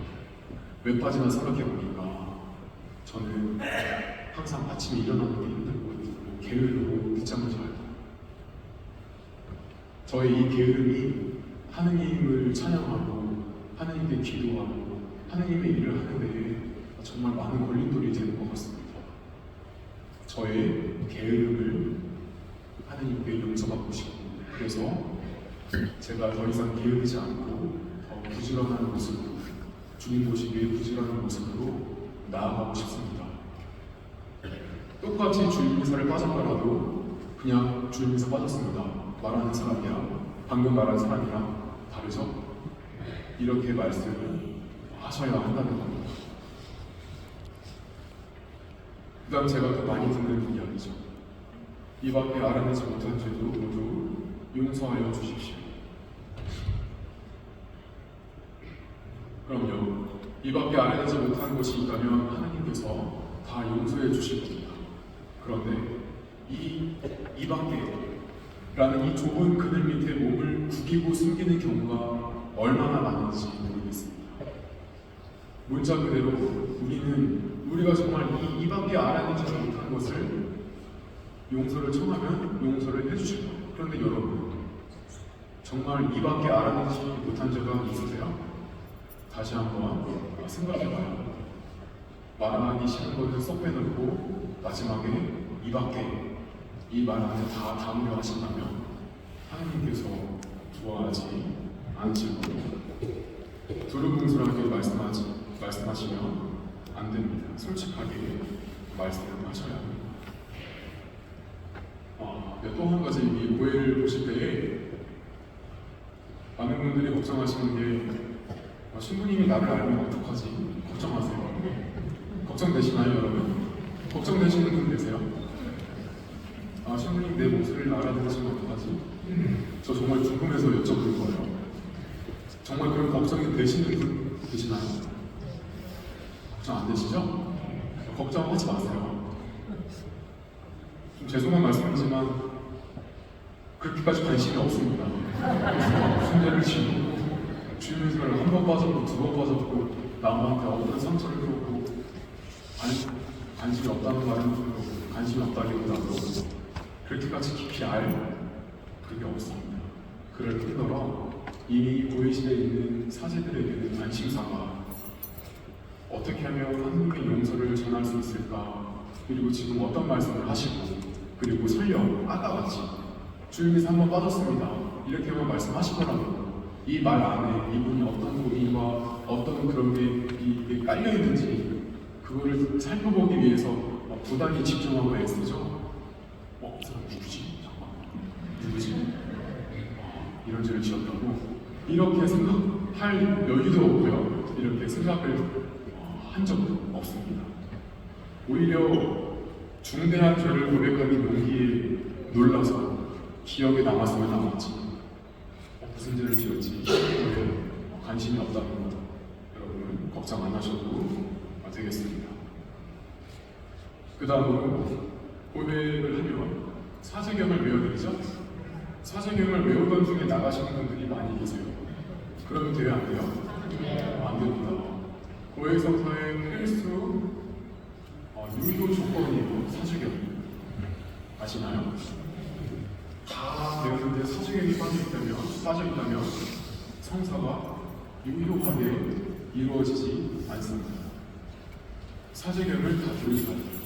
왜 빠지나 생각해보니까 저는 항상 아침에 일어나는 게 힘들고 게으르고 늦잠을 자요. 저의 이 게으름이 하느님을 찬양하고 하느님께 기도하고 하느님의 일을 하는데 정말 많은 걸림돌이 되는 것 같습니다. 저의 게으름을 하느님께 용서받고 싶고 그래서 제가 더 이상 게으르지 않고 더 부지런한 모습으로 주님 보시기에 부지런한 모습으로 나아가고 싶습니다. 똑같이 주일미사를 빠졌더라도 그냥 주일미사 빠졌습니다 말하는 사람이랑 방금 말한 사람이랑 다르죠? 이렇게 말씀을 하셔야 한다는 겁니다. 그 다음 제가 또 많이 듣는 이야기죠. 이 밖에 알아내지 못한 죄도 모두 용서하여 주십시오. 그럼요. 이 밖에 알아내지 못한 것이 있다면 하나님께서 다 용서해 주실 겁니다. 그런데 이 밖에라는 이 좁은 그늘 밑에 몸을 구기고 숨기는 경우가 얼마나 많은지 모르겠습니다. 문자 그대로 우리가 정말 이 밖에 알아내지 못한 것을 용서를 청하면 용서를 해주실 거예요. 그런데 여러분 정말 이 밖에 알아내지 못한 죄가 있으세요? 다시 한번 생각해봐요. 말하기 싫은 것을 쏙 빼놓고 마지막에 이 밖에 이 말 안에 다 담으려 하신다면 하나님께서 좋아하지 않으실 거예요. 두루뭉술하게 말씀하시면 안 됩니다. 솔직하게 말씀을 하셔야 합니다. 또 한 가지 이 고해를 보실 때에 많은 분들이 걱정하시는 게 신부님이 나를 알면 어떡하지? 걱정하세요. 걱정되시나요, 여러분? 걱정되시는 분 계세요? 신부님 내 목소리를 알아들으시면 어떡하지? 저 정말 궁금해서 여쭤보는 거예요. 정말 그런 걱정이 되시는 분 계시나요? 걱정 안 되시죠? 걱정하지 마세요. 좀 죄송한 말씀이지만 그렇게까지 관심이 없습니다. 순례를 지고 주일사를 한 번 빠졌고 두 번 빠졌고 남한테 어떤 상처를 주고 관심이 없다는 말은 관심이 없다기보다도 그렇게까지 깊이 알 그게 없습니다. 그럴 뿐더러 이미 고해실에 있는 사제들에게는 관심사가 어떻게 하면 하나님의 용서를 전할 수 있을까, 그리고 지금 어떤 말씀을 하시고, 그리고 설령 아까같이 주일에서 한번 빠졌습니다 이렇게만 말씀하시더라도 이 말 안에 이분이 어떤 고민과 어떤 그런 게 깔려있는지 그거를 살펴보기 위해서 부단히 집중하고 애쓰죠. 이 사람 누구지? 잠깐만, 누구지? 이런 죄를 지었다고 이렇게 생각할 여유도 없고요. 이렇게 생각을 한 적도 없습니다. 오히려 중대한 죄를 고백하는 용기에 놀라서 기억에 남았으면 남았지 무슨 죄를 지었지 관심이 없다는 거 여러분 걱정 안 하셔도 되겠습니다. 그 다음으로 고백을 하면 사제경을 외워드리죠. 사제경을 외우던 중에 나가시는 분들이 많이 계세요. 그러면 돼요, 안 돼요? 안 됩니다. 고해성사의 필수 유효 조건이에요. 사제경 아시나요? 다 배웠는데 사제경이 빠져있다면 성사가 유효하게 이루어지지 않습니다. 사제경을 다 들으셔야 돼요.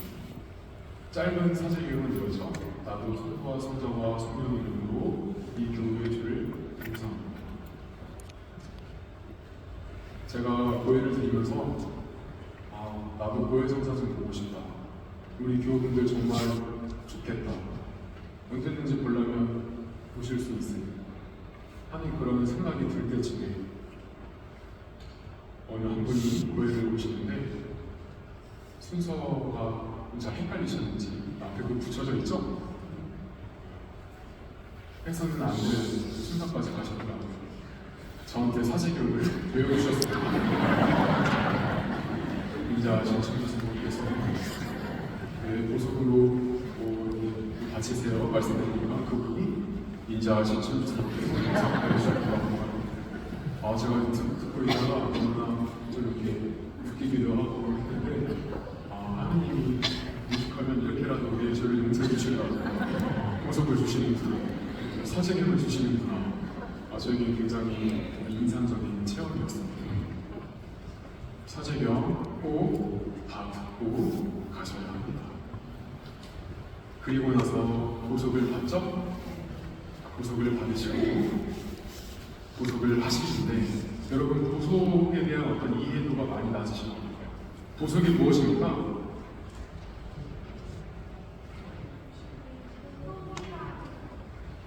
짧은 사제경은 이러죠. 나도 성부와 성자와 성령 이름으로 이 교회의 죄를 용서합니다. 제가 고해를 드리면서 나도 고해성사 좀 보고 싶다. 우리 교우분들 정말 좋겠다. 언제든지 보려면 보실 수 있으니 하는 그런 생각이 들 때쯤에 어느 한 분이 고해를 보시는데 순서가 잘 헷갈리셨는지 앞에 그 붙여져 있죠? 해서는 안 되는 순서까지 가셨더라고요. 저한테 사제교를 외워주셨습니다. 인자하신 친구분께서 보석으로 바치세요 말씀드리니까 그분이 인자하신 친구분께서 배우셨더라고요. 제가 듣고 있다가 너무나 좀 이렇게 웃기기도 하고 했는데 하느님이 무식하면 이렇게라도 우리의 죄를 용서해 주시려고 보석을 주시는구나, 사제경을 주시는구나. 저에게 굉장히 인상적인 체험이었습니다. 사제경 꼭 다 듣고 가셔야 합니다. 그리고 나서 보석을 받죠? 보석을 받으시고 보석을 하시는데 여러분 보석에 대한 어떤 이해도가 많이 낮으신 겁니다. 보석이 무엇입니까?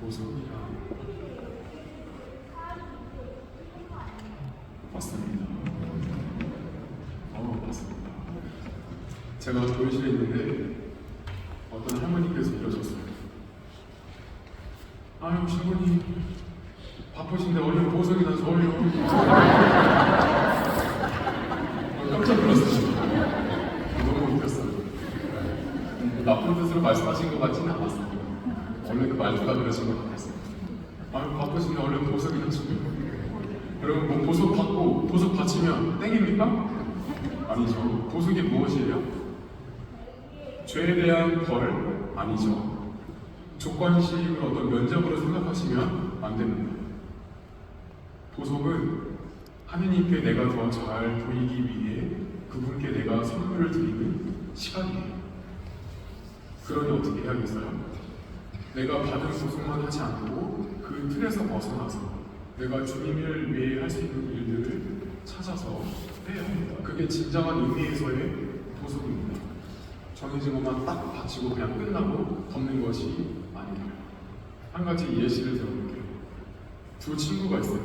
보석이란 맞습니다. 맞습니다. 제가 교회실에 있는데 어떤 할머니께서 이러셨어요. 아유 신부님 바쁘신데 얼른 보석이나 줘요. 깜짝 놀랐어요. 너무 웃겼어요. 나쁜 뜻으로 말씀하신 것 같지는 않았어요. 원래 그 말투가 그러신 것 같았어요. 아유 바쁘신데 얼른 보석이나 줘요. 여러분 뭐 보석 받고 보석 바치면 땡입니까? 아니죠. 보석이 무엇이에요? 죄에 대한 벌? 아니죠. 조건식을 어떤 면접으로 생각하시면 안 됩니다. 보석은 하느님께 내가 더 잘 보이기 위해 그분께 내가 선물을 드리는 시간이에요. 그러니 어떻게 해야겠어요? 내가 받은 고통만 하지 않고 그 틀에서 벗어나서 내가 주님을 위해 할 수 있는 일들을 찾아서 해야 합니다. 그게 진정한 의미에서의 보석입니다. 정해진 것만 딱 바치고 그냥 끝나고 덮는 것이 아니다. 한 가지 예시를 들어볼게요. 두 친구가 있어요.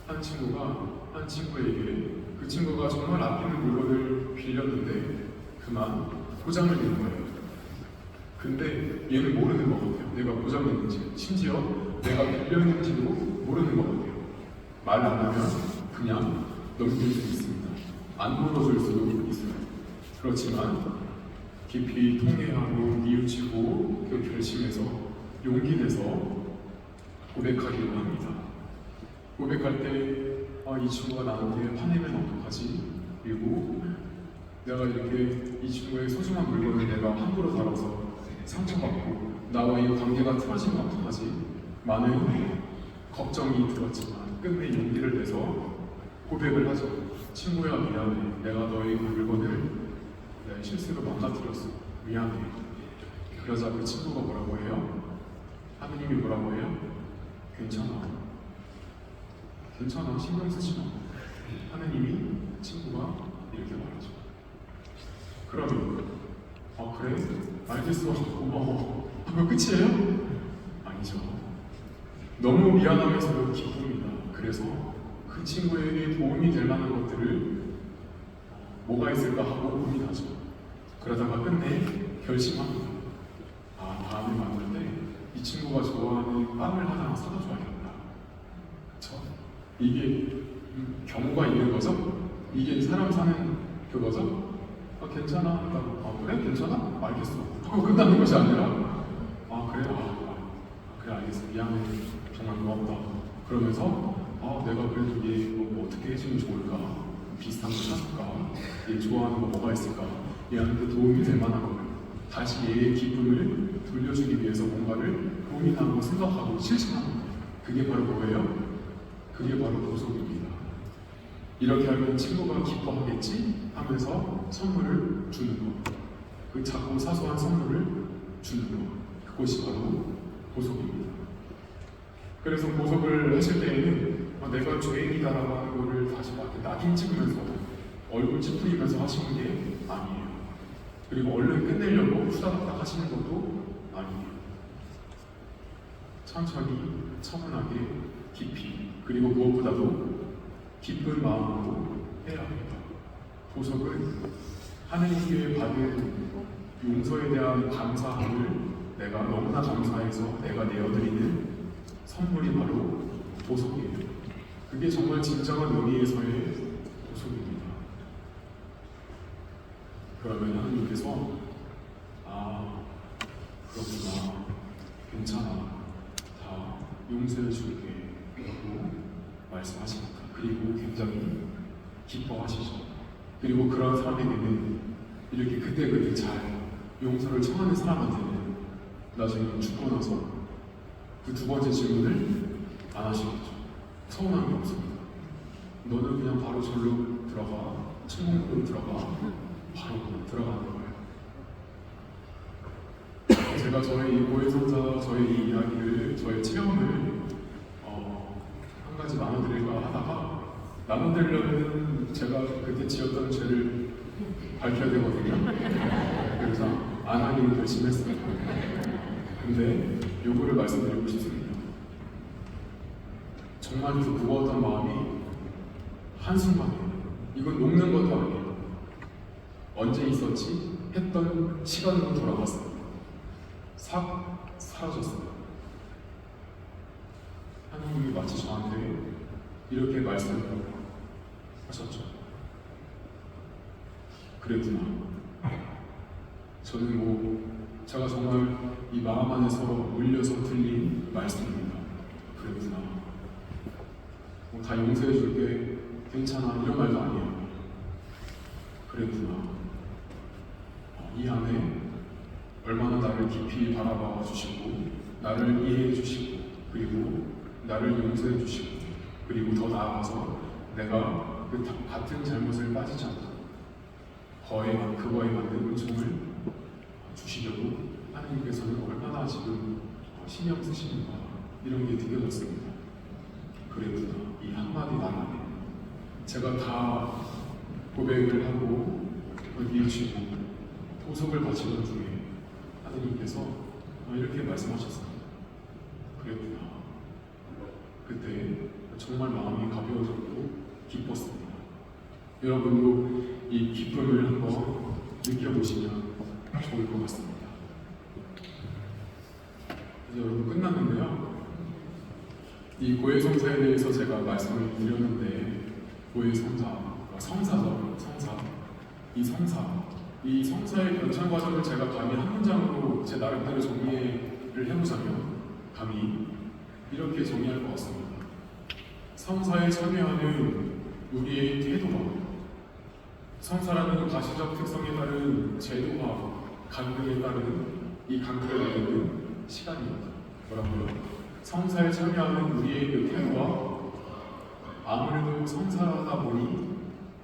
한 친구가 한 친구에게 그 친구가 정말 아끼는 물건을 빌렸는데 그만 고장을 낸 거예요. 근데 얘는 모르는 것 같아요. 내가 고장냈는지, 심지어 내가 빌렸는지도 모르는 것 같아요. 말 안 하면 그냥 넘길 수 있습니다. 안 물어줄 수도 있어요. 그렇지만 깊이 통회하고 뉘우치고 그 결심해서 용기 내서 고백하기로 합니다. 고백할 때 이 친구가 나한테 화내면 어떡하지? 그리고 내가 이렇게 이 친구의 소중한 물건을 내가 함부로 다뤄서 상처받고 나와 이 관계가 틀어지면 어떡하지? 많은 걱정이 들었지만 끝내 용기를 내서 고백을 하죠. 친구야 미안해. 내가 너의 그 물건을 내 실수로 망가뜨렸어. 미안해. 그러자 그 친구가 뭐라고 해요? 하느님이 뭐라고 해요? 괜찮아. 괜찮아. 신경 쓰지 마. 하느님이 친구가 이렇게 말하죠. 그러면 그래? 알겠어. 고마워. 그거 끝이에요? 아니죠. 너무 미안하면서도 기쁩니다. 그래서 그 친구에게 도움이 될 만한 것들을 뭐가 있을까 하고 고민하죠. 그러다가 끝내 결심합니다. 다음에 만날 때 이 친구가 좋아하는 빵을 하나 사다 줘야겠다. 그쵸? 이게 경우가 있는 거죠? 이게 사람 사는 그거죠? 괜찮아. 그래? 괜찮아? 알겠어. 하고 끝나는 것이 아니라 그래? 그래 알겠어. 미안해. 정말 고맙다. 그러면서 내가 그래도 얘 뭐 어떻게 해주면 좋을까? 비슷한 거 찾을까? 얘 좋아하는 거 뭐가 있을까? 얘한테 도움이 될 만한 거 다시 얘의 기쁨을 돌려주기 위해서 뭔가를 고민하고 생각하고 실천하는 거예요. 그게 바로 뭐예요? 그게 바로 보석입니다. 이렇게 하면 친구가 기뻐하겠지 하면서 선물을 주는 것. 그 작고 사소한 선물을 주는 것. 그것이 바로 보석입니다. 그래서 보석을 하실 때에는 내가 죄인이다라고 하는 거를 다시 막 낙인 찍으면서 얼굴 찌푸리면서 하시는 게 아니에요. 그리고 얼른 끝내려고 후다닥 하시는 것도 아니에요. 천천히 차분하게 깊이 그리고 무엇보다도 기쁜 마음으로 해야 합니다. 보석은 하느님께 받은 용서에 대한 감사함을 내가 너무나 감사해서 내가 내어드리는 선물이 바로 보석이에요. 그게 정말 진정한 의미에서의 보석입니다. 그러면 하느님께서 그렇구나, 괜찮아, 다 용서해 줄게 라고 말씀하십니다. 그리고 굉장히 기뻐하시죠. 그리고 그런 사람에게는 이렇게 그때그때 잘 용서를 청하는 사람한테는 나중에 죽고 나서 그 두 번째 질문을 안 하시겠죠. 서운한 게 없습니다. 너는 그냥 바로 절로 들어가, 천국으로 들어가, 바로 들어가는 거예요. 제가 저의 이 고해성사, 저의 이 이야기를, 저의 체험을 한 가지 나눠드릴까 하다가 나눠드리려면 제가 그때 지었던 죄를 밝혀야 되거든요. 그래서 안 하기로 결심했어요. 근데 요거를 말씀드리고 싶습니다. 정말 그 무거웠던 마음이 한순간에, 이건 녹는 것도 아니에요. 언제 있었지? 했던 시간으로 돌아갔어요. 싹 사라졌어요. 하나님이 마치 저한테 이렇게 말씀하셨죠. 그랬구나. 저는 제가 정말 이 마음 안에서 울려서 들린 말씀입니다. 그랬구나. 다 용서해 줄게, 괜찮아, 이런 말도 아니에요. 그랬구나. 이 안에 얼마나 나를 깊이 바라봐 주시고, 나를 이해해 주시고, 그리고 나를 용서해 주시고, 그리고 더 나아가서 내가 그 같은 잘못을 빠지지 않고 그거에 맞는 은총을 주시려고 하나님께서는 얼마나 지금 신경 쓰시는가 이런 게 느껴졌습니다. 그랬구나. 이 한마디 말 안에 제가 다 고백을 하고 뉘우치고 보석을 바치던 중에 하나님께서 이렇게 말씀하셨습니다. 그랬구나. 그때 정말 마음이 가벼워졌고 기뻤습니다. 여러분도 이 기쁨을 한번 느껴보시면 좋을 것 같습니다. 이제 여러분 끝났는데요. 이 고해성사에 대해서 제가 말씀을 드렸는데 성사죠. 이 성사의 변천 과정을 제가 감히 한 문장으로 제 나름대로 정리를 해보자면 감히 이렇게 정리할 것 같습니다. 성사에 참여하는 우리의 태도와 성사라는 가시적 특성에 따른 제도와 간격에 따른 이 간격을 내는 시간입니다. 뭐라고요? 성사에 참여하는 우리의 그 태도와 아무래도 성사하다 보니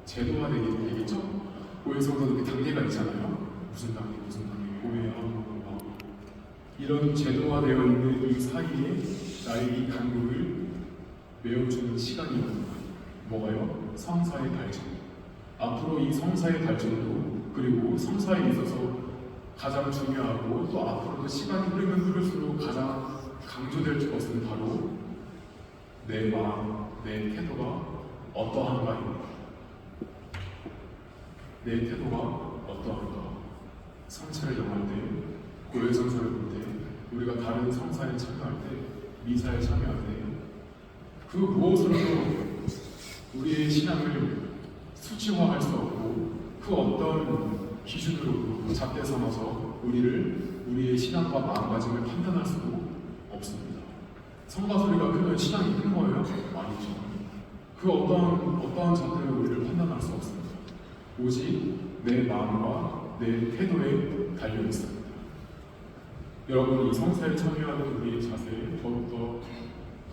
제도가 되겠죠? 고해성사도 그 단계가 있잖아요. 무슨 단계, 고해하고 이런 제도화되어 있는 이 사이에 나의 이 간격을 메워주는 시간이거든요. 뭐가요? 성사의 발전. 앞으로 이 성사의 발전도 그리고 성사에 있어서 가장 중요하고 또 앞으로도 시간이 흐르면 흐를수록 가장 강조될 것은 바로 내 마음, 내 태도가 어떠한가입니다. 내 태도가 어떠한가. 성사를 영할 때, 고해성사를 볼 때, 우리가 다른 성사에 참여할 때, 미사에 참여할 때, 그 무엇으로도 우리의 신앙을 수치화할 수 없고 그 어떤 기준으로도 잣대 삼아서 우리의 신앙과 마음가짐을 판단할 수도 없습니다. 성가 소리가 크면 신앙이 큰 거예요? 아니죠. 그 어떠한 잣대로 우리를 판단할 수 없습니다. 오직 내 마음과 내 태도에 달려 있습니다. 여러분, 이 성사에 참여하는 우리의 자세에 더욱더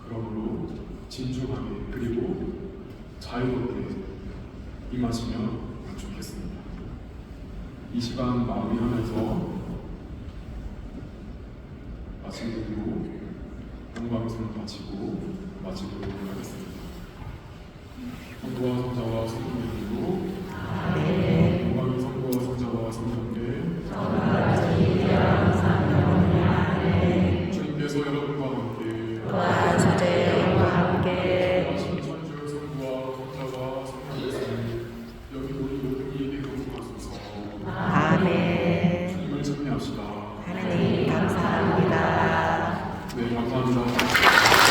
그러므로 진중하게 그리고 자유롭게 임하시면 좋겠습니다. 이 시간 마무리하면서 마치고 영광스러운 바치고 마치도록 하겠습니다. 성부와 성자와 성령의 이름으로 영광의 성부와 성자와 성령께 주님께서 여러분과 함께 천주 성부와 성자와 성령의 여기 우리 모든 이에게 공급하소서. 아멘. 주님을 찬미합시다. 하나님 감사합니다. 네, 감사합니다.